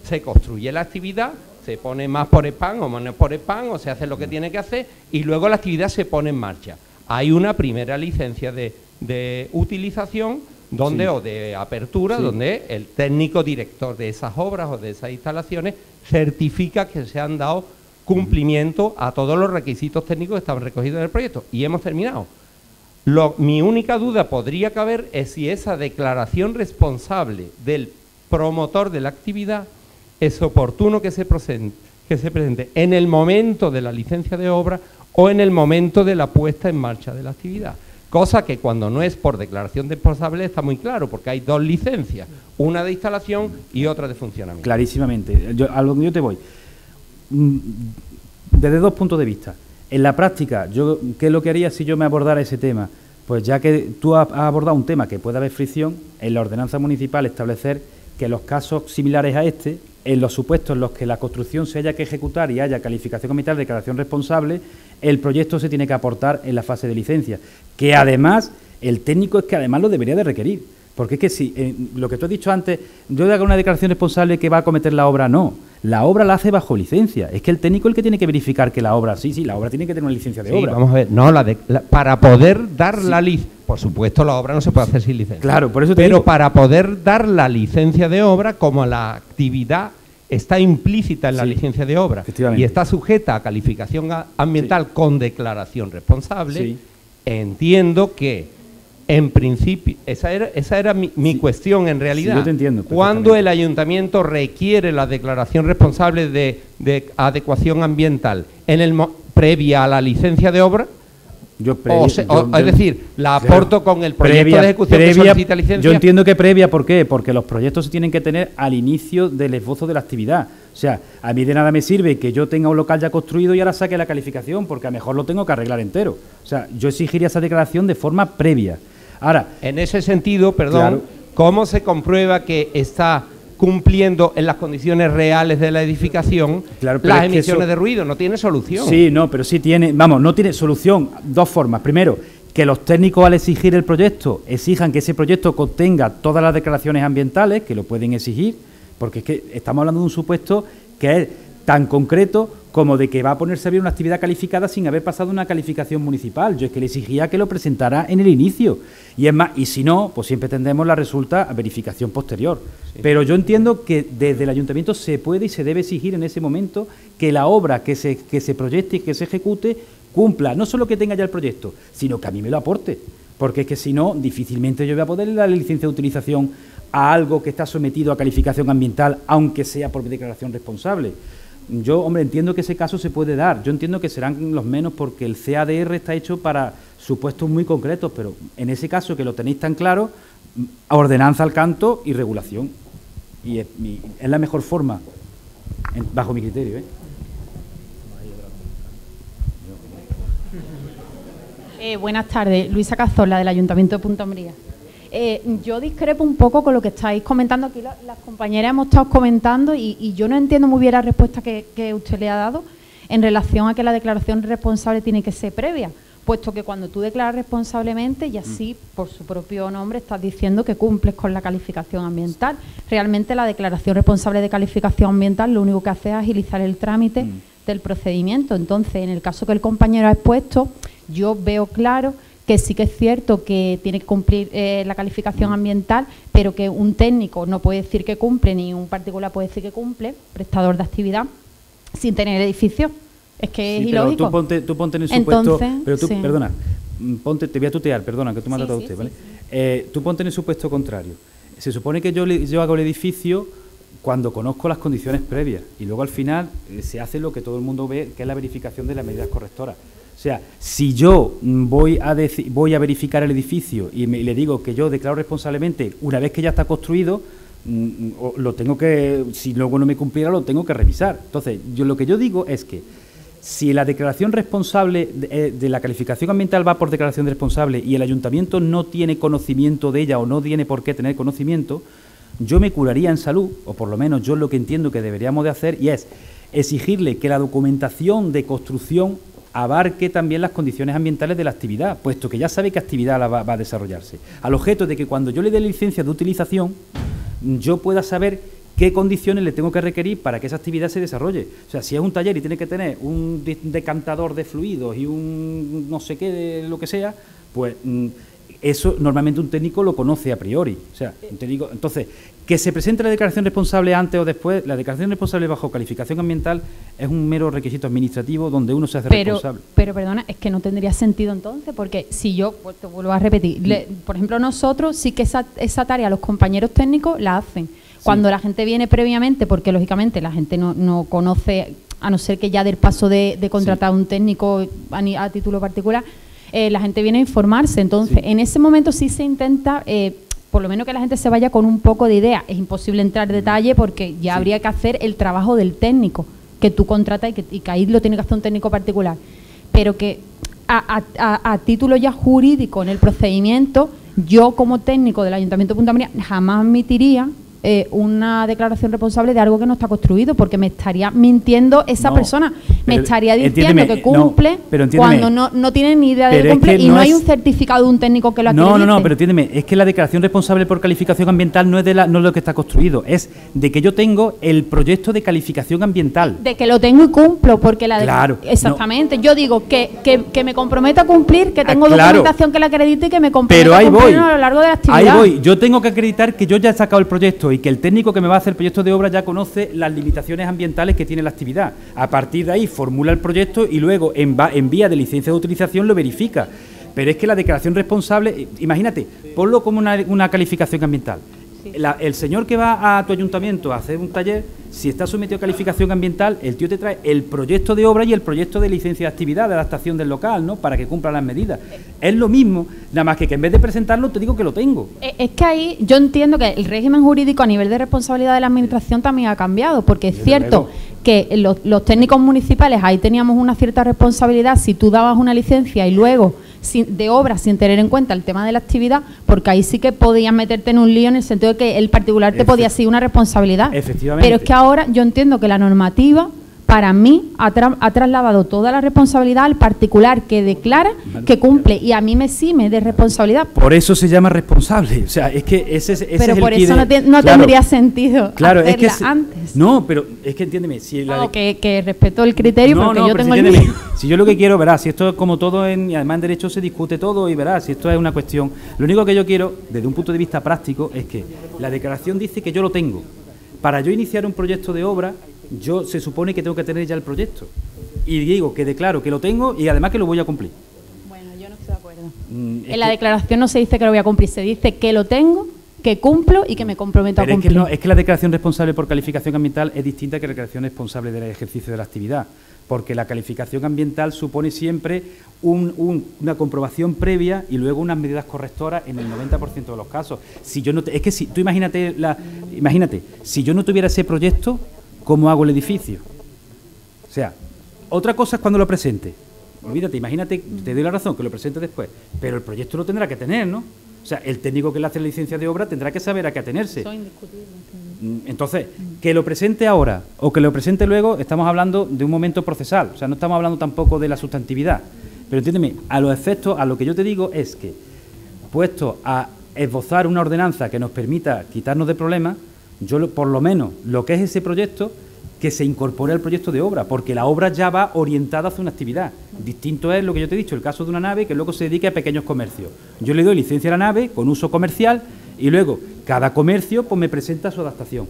se construye la actividad, se pone más por spam o menos por spam, o se hace lo que tiene que hacer y luego la actividad se pone en marcha. Hay una primera licencia de utilización o de apertura, donde el técnico director de esas obras o de esas instalaciones certifica que se han dado cumplimiento a todos los requisitos técnicos que estaban recogidos en el proyecto. Y hemos terminado. Mi única duda podría caber es si esa declaración responsable del promotor de la actividad es oportuno que se presente en el momento de la licencia de obra o en el momento de la puesta en marcha de la actividad. Cosa que cuando no es por declaración responsable está muy claro, porque hay dos licencias, una de instalación y otra de funcionamiento. Clarísimamente. A lo que yo te voy. Desde dos puntos de vista. En la práctica, ¿qué es lo que haría si yo me abordara ese tema? Pues ya que tú has abordado un tema que puede haber fricción, en la ordenanza municipal establecer que los casos similares a este, en los supuestos en los que la construcción se haya que ejecutar y haya calificación ambiental, declaración responsable, el proyecto se tiene que aportar en la fase de licencia, que además, el técnico es que además lo debería de requerir, porque es que si, lo que tú has dicho antes, yo hago una declaración responsable que va a acometer la obra, no, la obra la hace bajo licencia, es que el técnico es el que tiene que verificar que la obra, la obra tiene que tener una licencia de obra. Vamos a ver, no, para poder dar la licencia, por supuesto la obra no se puede hacer sin licencia. Claro, por eso pero para poder dar la licencia de obra, como la actividad está implícita en la licencia de obra y está sujeta a calificación ambiental con declaración responsable, entiendo que en principio, esa era mi cuestión en realidad. Sí, yo te entiendo. Cuando el ayuntamiento requiere la declaración responsable de adecuación ambiental previa a la licencia de obra, es decir, la aporto con el proyecto de ejecución que solicita licencia. Yo entiendo que previa, ¿por qué? Porque los proyectos se tienen que tener al inicio del esbozo de la actividad. O sea, a mí de nada me sirve que yo tenga un local ya construido y ahora saque la calificación, porque a lo mejor lo tengo que arreglar entero. O sea, yo exigiría esa declaración de forma previa. Ahora, en ese sentido, ¿cómo se comprueba que está cumpliendo en las condiciones reales de la edificación las emisiones de ruido? No tiene solución. Sí, no, pero sí tiene, no tiene solución. Dos formas. Primero, que los técnicos al exigir el proyecto exijan que ese proyecto contenga todas las declaraciones ambientales, que lo pueden exigir, porque es que estamos hablando de un supuesto que es tan concreto como de que va a ponerse a ver una actividad calificada sin haber pasado una calificación municipal. Yo es que le exigía que lo presentara en el inicio. Y es más, y si no, pues siempre tendremos la resulta a verificación posterior. Sí. Pero yo entiendo que desde el ayuntamiento se puede y se debe exigir en ese momento que la obra que se proyecte y que se ejecute cumpla, no solo que tenga ya el proyecto, sino que a mí me lo aporte. Porque es que si no, difícilmente yo voy a poder dar la licencia de utilización a algo que está sometido a calificación ambiental, aunque sea por declaración responsable. Yo, hombre, entiendo que ese caso se puede dar. Yo entiendo que serán los menos porque el CADR está hecho para supuestos muy concretos, pero en ese caso que lo tenéis tan claro, ordenanza al canto y regulación. Y es la mejor forma, bajo mi criterio, ¿eh? Buenas tardes, Luisa Cazorla, del Ayuntamiento de Punta Umbría. Yo discrepo un poco con lo que estáis comentando aquí, las compañeras hemos estado comentando y yo no entiendo muy bien la respuesta que usted le ha dado en relación a que la declaración responsable tiene que ser previa, puesto que cuando tú declaras responsablemente y así por su propio nombre estás diciendo que cumples con la calificación ambiental. Realmente la declaración responsable de calificación ambiental lo único que hace es agilizar el trámite del procedimiento. Entonces, en el caso que el compañero ha expuesto, yo veo claro que sí que es cierto que tiene que cumplir la calificación ambiental, pero que un técnico no puede decir que cumple, ni un particular puede decir que cumple, prestador de actividad, sin tener edificio. Es que es ilógico. Pero tú ponte en el supuesto... Pero tú, perdona, te voy a tutear, perdona, que tú me has tratado usted, ¿vale? Tú ponte en el supuesto contrario. Se supone que yo hago el edificio cuando conozco las condiciones previas y luego al final se hace lo que todo el mundo ve, que es la verificación de las medidas correctoras. O sea, si yo voy a verificar el edificio y le digo que yo declaro responsablemente una vez que ya está construido, lo tengo que, si luego no me cumpliera, lo tengo que revisar. Entonces, lo que yo digo es que si la declaración responsable de la calificación ambiental va por declaración responsable y el ayuntamiento no tiene conocimiento de ella o no tiene por qué tener conocimiento, yo me curaría en salud, o por lo menos yo lo que entiendo que deberíamos de hacer, y es exigirle que la documentación de construcción abarque también las condiciones ambientales de la actividad, puesto que ya sabe qué actividad va a desarrollarse, al objeto de que cuando yo le dé licencia de utilización, yo pueda saber qué condiciones le tengo que requerir para que esa actividad se desarrolle. O sea, si es un taller y tiene que tener un decantador de fluidos y un no sé qué de lo que sea, pues eso normalmente un técnico lo conoce a priori. O sea, entonces, que se presente la declaración responsable antes o después, la declaración responsable bajo calificación ambiental es un mero requisito administrativo donde uno se hace responsable. Pero perdona, es que no tendría sentido entonces, porque si yo, pues te vuelvo a repetir, por ejemplo, nosotros sí que esa tarea los compañeros técnicos la hacen. Cuando la gente viene previamente, porque lógicamente la gente no conoce, a no ser que ya del paso de contratar a un técnico a título particular, la gente viene a informarse. Entonces, en ese momento sí se intenta, por lo menos que la gente se vaya con un poco de idea. Es imposible entrar en detalle porque ya habría que hacer el trabajo del técnico que tú contratas y que ahí lo tiene que hacer un técnico particular. Pero que a título ya jurídico en el procedimiento, yo como técnico del Ayuntamiento de Punta Umbría jamás admitiría una declaración responsable de algo que no está construido, porque me estaría mintiendo esa persona, me estaría diciendo que cumple cuando no tiene ni idea de que cumple y no hay un certificado de un técnico que lo acredite. No, pero entiéndeme, es que la declaración responsable por calificación ambiental no es de lo que está construido, es de que yo tengo el proyecto de calificación ambiental. De que lo tengo y cumplo, porque claro, exactamente, yo digo que me comprometo a cumplir, que tengo documentación que la acredite y que me comprometo a cumplir a lo largo de la actividad. Ahí voy, yo tengo que acreditar que yo ya he sacado el proyecto y que el técnico que me va a hacer el proyecto de obra ya conoce las limitaciones ambientales que tiene la actividad. A partir de ahí formula el proyecto y luego en vía de licencia de utilización lo verifica. Pero es que la declaración responsable, imagínate, ponlo como una calificación ambiental. El señor que va a tu ayuntamiento a hacer un taller, si está sometido a calificación ambiental, el tío te trae el proyecto de obra y el proyecto de licencia de actividad, de adaptación del local, ¿no? Para que cumpla las medidas. Es lo mismo, nada más que en vez de presentarlo te digo que lo tengo. Es que ahí yo entiendo que el régimen jurídico a nivel de responsabilidad de la administración también ha cambiado, porque es cierto que los técnicos municipales ahí teníamos una cierta responsabilidad si tú dabas una licencia y luego de obra sin tener en cuenta el tema de la actividad, porque ahí sí que podías meterte en un lío en el sentido de que el particular te podía ser una responsabilidad. Efectivamente. Pero es que ahora yo entiendo que la normativa para mí ha trasladado toda la responsabilidad al particular que declara, que cumple, y a mí me exime de responsabilidad. Por eso se llama responsable. O sea, es que ese pero es por el eso no claro, tendría sentido claro, hacerla es que antes. No, pero es que entiéndeme. Si que respeto el criterio, porque yo tengo el mío. Si yo lo que quiero, verás, si esto es como todo, y además en derecho se discute todo, y verás, si esto es una cuestión. Lo único que yo quiero, desde un punto de vista práctico, es que la declaración dice que yo lo tengo. Para yo iniciar un proyecto de obra, yo se supone que tengo que tener ya el proyecto. Y digo que declaro que lo tengo y además que lo voy a cumplir. Bueno, yo no estoy de acuerdo. En la declaración no se dice que lo voy a cumplir, se dice que lo tengo, que cumplo y que me comprometo a cumplir. Es que la declaración responsable por calificación ambiental es distinta que la declaración responsable del ejercicio de la actividad, porque la calificación ambiental supone siempre una comprobación previa y luego unas medidas correctoras en el 90% de los casos. Si yo no es que si tú imagínate, si yo no tuviera ese proyecto, ¿cómo hago el edificio? O sea, otra cosa es cuando lo presente. Olvídate, imagínate, te doy la razón, que lo presente después, pero el proyecto lo tendrá que tener, ¿no? O sea, el técnico que le hace la licencia de obra tendrá que saber a qué atenerse. Eso es indiscutible. Entonces, que lo presente ahora o que lo presente luego, estamos hablando de un momento procesal. O sea, no estamos hablando tampoco de la sustantividad. Pero entiéndeme, a los efectos, a lo que yo te digo es que, puesto a esbozar una ordenanza que nos permita quitarnos de problemas, yo por lo menos lo que es ese proyecto, que se incorpore al proyecto de obra, porque la obra ya va orientada hacia una actividad. Distinto es lo que yo te he dicho, el caso de una nave que luego se dedique a pequeños comercios. Yo le doy licencia a la nave con uso comercial y luego cada comercio pues me presenta su adaptación.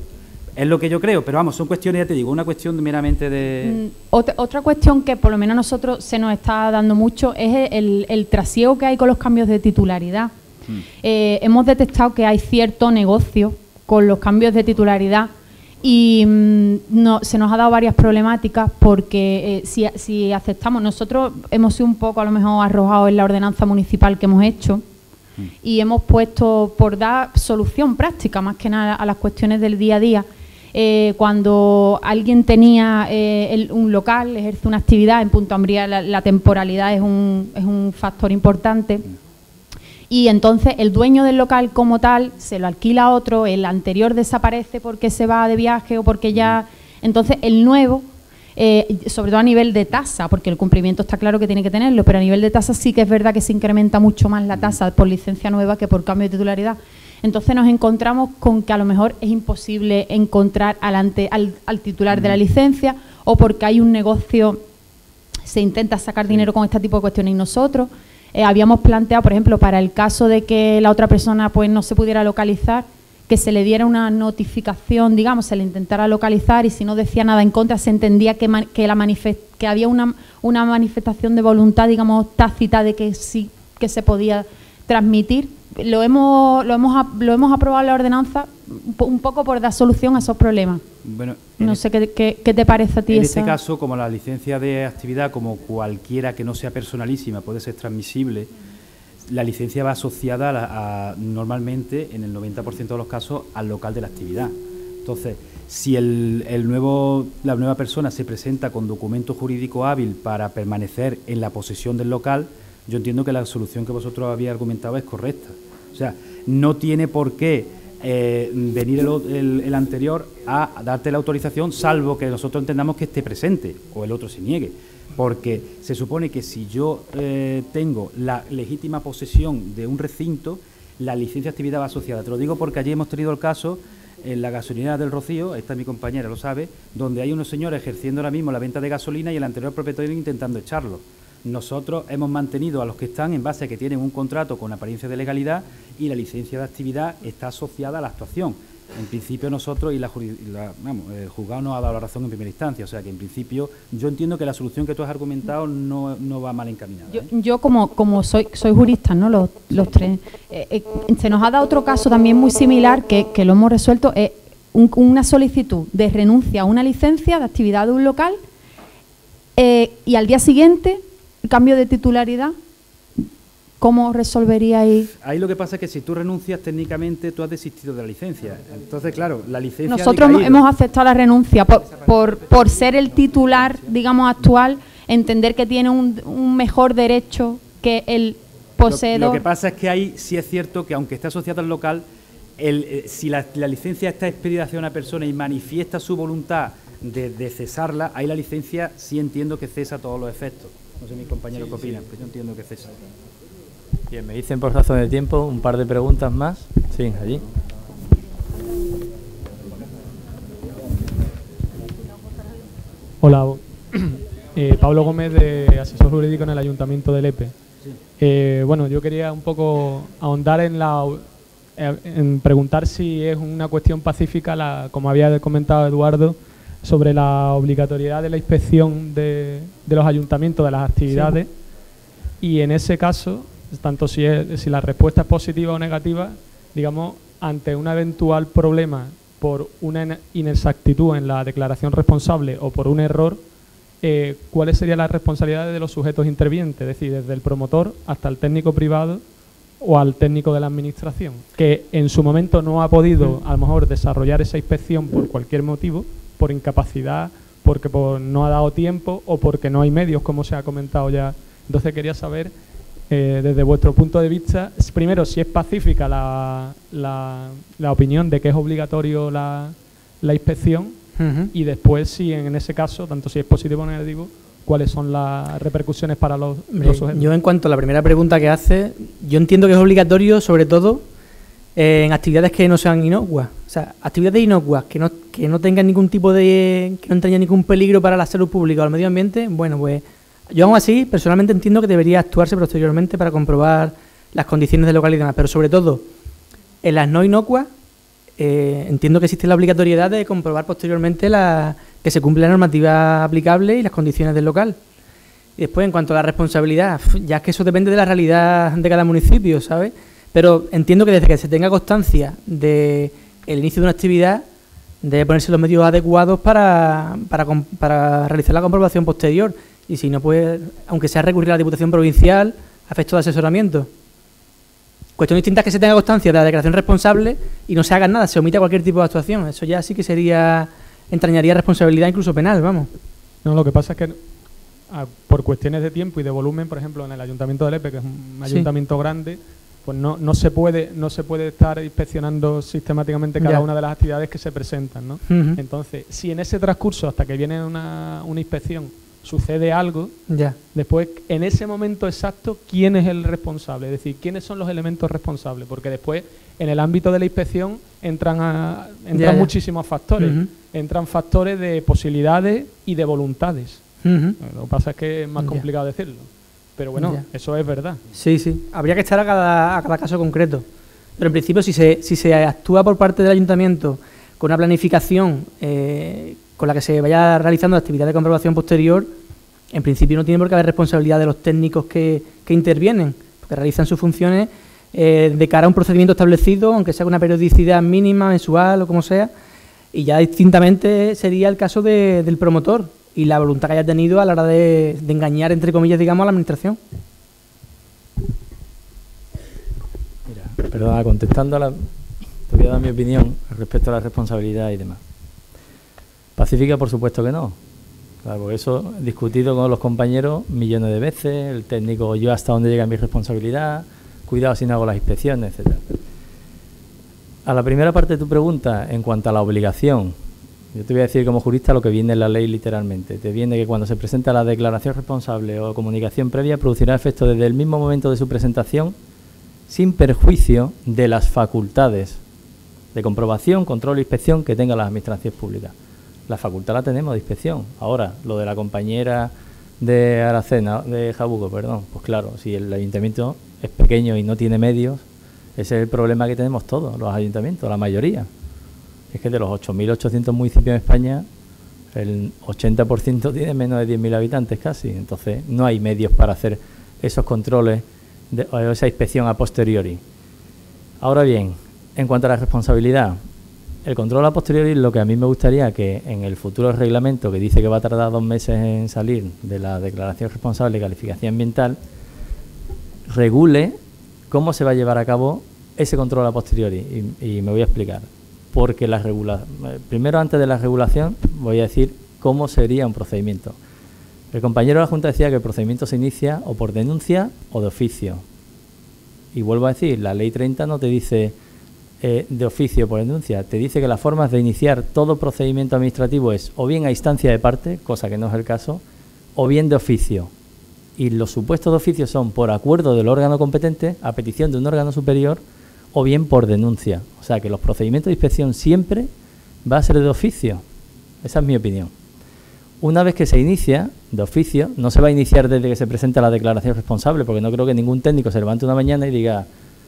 Es lo que yo creo, pero vamos, son cuestiones, ya te digo, una cuestión meramente de... Otra cuestión que por lo menos a nosotros se nos está dando mucho es el trasiego que hay con los cambios de titularidad. Hemos detectado que hay cierto negocio con los cambios de titularidad y se nos ha dado varias problemáticas porque si aceptamos, nosotros hemos sido un poco a lo mejor arrojados en la ordenanza municipal que hemos hecho y hemos puesto por dar solución práctica más que nada a las cuestiones del día a día. Cuando alguien tenía un local, ejerce una actividad en Punta Umbría, la temporalidad es un factor importante. Y entonces el dueño del local como tal se lo alquila a otro, el anterior desaparece porque se va de viaje o porque ya... Entonces el nuevo, sobre todo a nivel de tasa, porque el cumplimiento está claro que tiene que tenerlo, pero a nivel de tasa sí que es verdad que se incrementa mucho más la tasa por licencia nueva que por cambio de titularidad. Entonces nos encontramos con que a lo mejor es imposible encontrar al titular de la licencia o porque hay un negocio, se intenta sacar dinero con este tipo de cuestiones y nosotros... habíamos planteado, por ejemplo, para el caso de que la otra persona pues no se pudiera localizar, que se le diera una notificación, digamos, se le intentara localizar y si no decía nada en contra se entendía que había una manifestación de voluntad, digamos, tácita de que sí que se podía transmitir. Lo hemos aprobado en la ordenanza un poco por dar solución a esos problemas. Bueno, no sé qué te parece a ti en esa... este caso, como la licencia de actividad, como cualquiera que no sea personalísima puede ser transmisible, la licencia va asociada normalmente, en el 90% de los casos, al local de la actividad. Entonces, si la nueva persona se presenta con documento jurídico hábil para permanecer en la posesión del local, yo entiendo que la solución que vosotros habéis argumentado es correcta. O sea, no tiene por qué venir el anterior a darte la autorización, salvo que nosotros entendamos que esté presente o el otro se niegue. Porque se supone que si yo tengo la legítima posesión de un recinto, la licencia de actividad va asociada. Te lo digo porque allí hemos tenido el caso en la gasolinera del Rocío, esta mi compañera lo sabe, donde hay unos señores ejerciendo ahora mismo la venta de gasolina y el anterior propietario intentando echarlo. Nosotros hemos mantenido a los que están en base a que tienen un contrato con apariencia de legalidad y la licencia de actividad está asociada a la actuación. En principio nosotros, el juzgado nos ha dado la razón en primera instancia, o sea que en principio yo entiendo que la solución que tú has argumentado no va mal encaminada. Yo como soy jurista, ¿no? Los tres, se nos ha dado otro caso también muy similar que lo hemos resuelto, una solicitud de renuncia a una licencia de actividad de un local y al día siguiente cambio de titularidad. ¿Cómo resolveríais? Ahí lo que pasa es que si tú renuncias técnicamente, tú has desistido de la licencia. Entonces, claro, la licencia... Nosotros hemos aceptado la renuncia por ser el titular, digamos, actual, entender que tiene un mejor derecho que el poseedor. Lo que pasa es que ahí sí es cierto que, aunque esté asociado al local, si la licencia está expedida hacia una persona y manifiesta su voluntad de cesarla, ahí la licencia sí entiendo que cesa todos los efectos. No sé mis compañeros qué opinan, pero yo entiendo que cesa. Bien, me dicen por razón de tiempo un par de preguntas más. Sí, allí. Hola, Pablo Gómez, de asesor jurídico en el Ayuntamiento de Lepe. Bueno, yo quería un poco ahondar en preguntar si es una cuestión pacífica, como había comentado Eduardo, sobre la obligatoriedad de la inspección de los ayuntamientos de las actividades. Sí. Y en ese caso, tanto si la respuesta es positiva o negativa, digamos, ante un eventual problema por una inexactitud en la declaración responsable o por un error, ¿cuáles serían las responsabilidades de los sujetos intervinientes? Es decir, desde el promotor hasta el técnico privado o al técnico de la administración, que en su momento no ha podido, a lo mejor, desarrollar esa inspección por cualquier motivo, por incapacidad, porque no ha dado tiempo o porque no hay medios, como se ha comentado ya. Entonces quería saber, desde vuestro punto de vista, primero, si es pacífica la opinión de que es obligatorio la inspección, y después, si en ese caso, tanto si es positivo o negativo, cuáles son las repercusiones para los sujetos. Yo, en cuanto a la primera pregunta que hace, yo entiendo que es obligatorio, sobre todo, en actividades que no sean inocuas. O sea, actividades inocuas que no tengan ningún tipo que no entrañen ningún peligro para la salud pública o el medio ambiente. Bueno, pues yo aún así, personalmente entiendo que debería actuarse posteriormente para comprobar las condiciones de local y demás. Pero sobre todo, en las no inocuas, entiendo que existe la obligatoriedad de comprobar posteriormente que se cumple la normativa aplicable y las condiciones del local. Y después, en cuanto a la responsabilidad, ya es que eso depende de la realidad de cada municipio, ¿sabes? Pero entiendo que desde que se tenga constancia del inicio de una actividad, debe ponerse los medios adecuados para realizar la comprobación posterior. Y si no, pues, aunque sea recurrir a la Diputación Provincial, a efectos de asesoramiento. Cuestión distinta es que se tenga constancia de la declaración responsable y no se haga nada, se omita cualquier tipo de actuación. Eso ya sí que entrañaría responsabilidad incluso penal, vamos. No, lo que pasa es que por cuestiones de tiempo y de volumen, por ejemplo, en el Ayuntamiento de Lepe, que es un ayuntamiento grande, pues no se puede estar inspeccionando sistemáticamente cada una de las actividades que se presentan, ¿no? Entonces, si en ese transcurso, hasta que viene una inspección, sucede algo, después, en ese momento exacto, ¿quién es el responsable? Es decir, ¿quiénes son los elementos responsables? Porque después, en el ámbito de la inspección, entran muchísimos factores. Entran factores de posibilidades y de voluntades. Lo que pasa es que es más complicado decirlo. Pero bueno, eso es verdad. Sí. Habría que estar a cada caso concreto. Pero en principio, si se actúa por parte del ayuntamiento con una planificación con la que se vaya realizando la actividad de comprobación posterior, en principio no tiene por qué haber responsabilidad de los técnicos que intervienen, porque realizan sus funciones de cara a un procedimiento establecido, aunque sea con una periodicidad mínima, mensual o como sea, y ya distintamente sería el caso del promotor y la voluntad que haya tenido a la hora de engañar, entre comillas, digamos, a la administración. Mira, perdona, contestando te voy a dar mi opinión respecto a la responsabilidad y demás. Pacífica, por supuesto que no. Claro, porque eso he discutido con los compañeros millones de veces, el técnico, yo hasta dónde llega mi responsabilidad, cuidado si no hago las inspecciones, etcétera. A la primera parte de tu pregunta, en cuanto a la obligación, yo te voy a decir como jurista lo que viene en la ley literalmente. Te viene que cuando se presenta la declaración responsable o comunicación previa, producirá efecto desde el mismo momento de su presentación, sin perjuicio de las facultades de comprobación, control e inspección que tengan las administraciones públicas. La facultad la tenemos de inspección. Ahora, lo de la compañera de Aracena, de Jabugo, perdón, pues claro, si el ayuntamiento es pequeño y no tiene medios, ese es el problema que tenemos todos, los ayuntamientos, la mayoría. Es que de los 8.800 municipios en España, el 80% tiene menos de 10.000 habitantes casi. Entonces, no hay medios para hacer esos controles, o esa inspección a posteriori. Ahora bien, en cuanto a la responsabilidad, el control a posteriori es lo que a mí me gustaría que en el futuro reglamento, que dice que va a tardar 2 meses en salir de la declaración responsable de calificación ambiental, regule cómo se va a llevar a cabo ese control a posteriori. Y me voy a explicar. Porque primero, antes de la regulación, voy a decir cómo sería un procedimiento. El compañero de la Junta decía que el procedimiento se inicia o por denuncia o de oficio. Y vuelvo a decir, la Ley 30 no te dice de oficio por denuncia, te dice que las formas de iniciar todo procedimiento administrativo es o bien a instancia de parte, cosa que no es el caso, o bien de oficio. Y los supuestos de oficio son por acuerdo del órgano competente, a petición de un órgano superior, o bien por denuncia. O sea que los procedimientos de inspección siempre va a ser de oficio. Esa es mi opinión. Una vez que se inicia de oficio, no se va a iniciar desde que se presenta la declaración responsable, porque no creo que ningún técnico se levante una mañana y diga,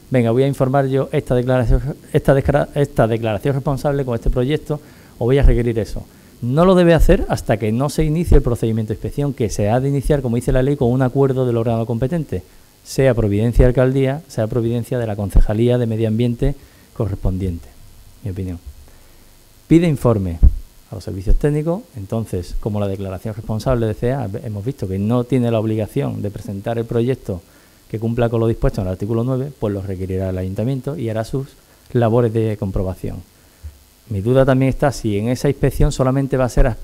venga, voy a informar yo esta declaración responsable con este proyecto, o voy a requerir eso. No lo debe hacer hasta que no se inicie el procedimiento de inspección, que se ha de iniciar, como dice la ley, con un acuerdo del órgano competente, sea providencia de alcaldía, sea providencia de la concejalía de medio ambiente correspondiente, mi opinión. Pide informe a los servicios técnicos. Entonces, como la declaración responsable de CEA, hemos visto que no tiene la obligación de presentar el proyecto que cumpla con lo dispuesto en el artículo 9, pues lo requerirá el ayuntamiento y hará sus labores de comprobación. Mi duda también está si en esa inspección solamente va a ser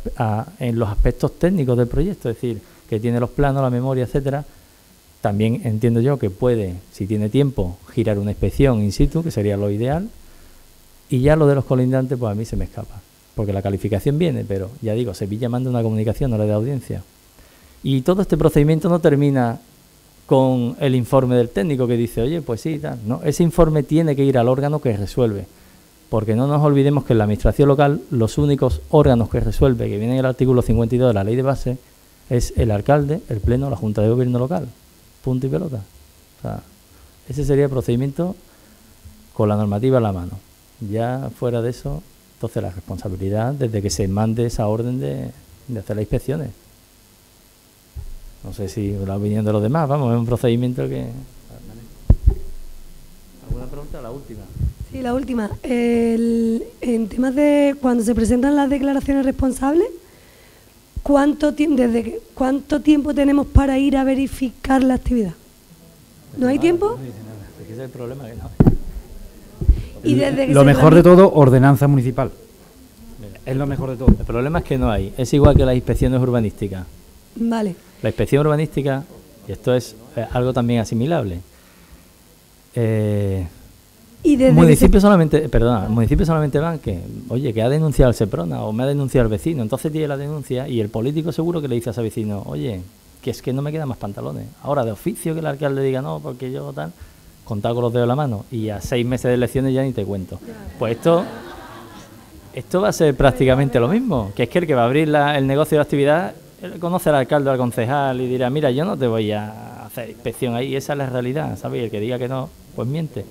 en los aspectos técnicos del proyecto, es decir, que tiene los planos, la memoria, etcétera. También entiendo yo que puede, si tiene tiempo, girar una inspección in situ, que sería lo ideal. Y ya lo de los colindantes, pues a mí se me escapa. Porque la calificación viene, pero ya digo, Sevilla manda una comunicación, no le da audiencia. Y todo este procedimiento no termina con el informe del técnico que dice, oye, pues sí, tal. No, ese informe tiene que ir al órgano que resuelve. Porque no nos olvidemos que en la administración local los únicos órganos que resuelve, que viene en el artículo 52 de la ley de base, es el alcalde, el pleno, la junta de gobierno local. Punto y pelota. O sea, ese sería el procedimiento con la normativa a la mano. Ya fuera de eso, entonces la responsabilidad desde que se mande esa orden de hacer las inspecciones. No sé si la opinión de los demás, vamos, es un procedimiento que... ¿Alguna pregunta? La última. Sí, la última. En temas de cuando se presentan las declaraciones responsables, ¿cuánto tiempo tenemos para ir a verificar la actividad? ¿No hay tiempo? Ese es el problema, que no. Y desde que lo mejor de todo, ordenanza municipal. Es lo mejor de todo. El problema es que no hay. Es igual que las inspecciones urbanísticas. Vale. La inspección urbanística, y esto es algo también asimilable. Y desde municipios solamente van que, oye, que ha denunciado el Seprona o me ha denunciado el vecino. Entonces tiene la denuncia y el político seguro que le dice a ese vecino, oye, que es que no me quedan más pantalones. Ahora, de oficio que el alcalde diga no, porque yo tal... contado con los dedos de la mano y a 6 meses de elecciones ya ni te cuento. Pues esto va a ser prácticamente lo mismo, que es que el que va a abrir el negocio de la actividad conoce al alcalde o al concejal y dirá, mira, yo no te voy a hacer inspección ahí, esa es la realidad, ¿sabes? Y el que diga que no, pues miente.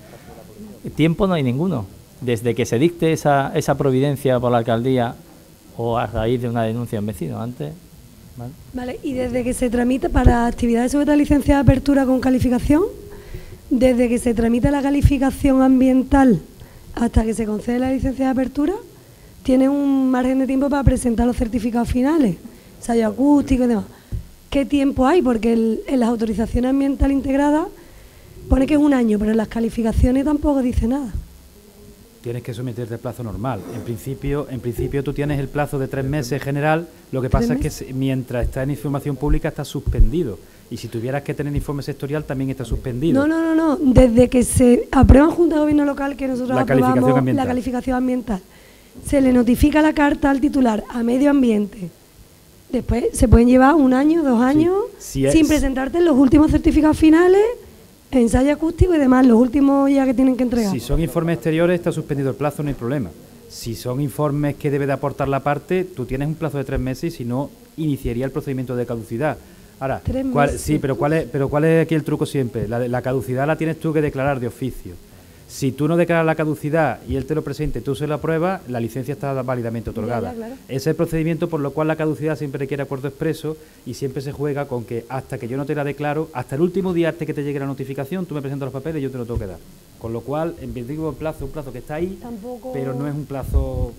Tiempo no hay ninguno. Desde que se dicte esa providencia por la alcaldía o a raíz de una denuncia de un vecino, antes... Vale, y desde que se tramita para actividades sobre la licencia de apertura con calificación, desde que se tramita la calificación ambiental hasta que se concede la licencia de apertura, tiene un margen de tiempo para presentar los certificados finales, ensayo acústico y demás. ¿Qué tiempo hay? Porque en las autorizaciones ambientales integradas pone que es 1 año, pero en las calificaciones tampoco dice nada. Tienes que someterte al plazo normal. En principio tú tienes el plazo de 3 meses general, lo que pasa es que mientras está en información pública está suspendido. Y si tuvieras que tener informe sectorial también está suspendido. No. Desde que se aprueba en Junta de Gobierno Local, que nosotros aprobamos la calificación ambiental, se le notifica la carta al titular a medio ambiente. Después se pueden llevar 1 año, 2 años, sin presentarte en los últimos certificados finales, ensayo acústico y demás, los últimos ya que tienen que entregar. Si son informes exteriores está suspendido el plazo, no hay problema. Si son informes que debe de aportar la parte, tú tienes un plazo de 3 meses y si no, iniciaría el procedimiento de caducidad. Ahora, ¿cuál es aquí el truco siempre? La caducidad la tienes tú que declarar de oficio. Si tú no declaras la caducidad y él te lo presente, tú se lo apruebas, la licencia está válidamente otorgada. Claro. Ese es el procedimiento por lo cual la caducidad siempre requiere acuerdo expreso y siempre se juega con que hasta que yo no te la declaro, hasta el último día antes que te llegue la notificación, tú me presentas los papeles y yo te lo tengo que dar. Con lo cual, en principio, un plazo que está ahí, pero no es un plazo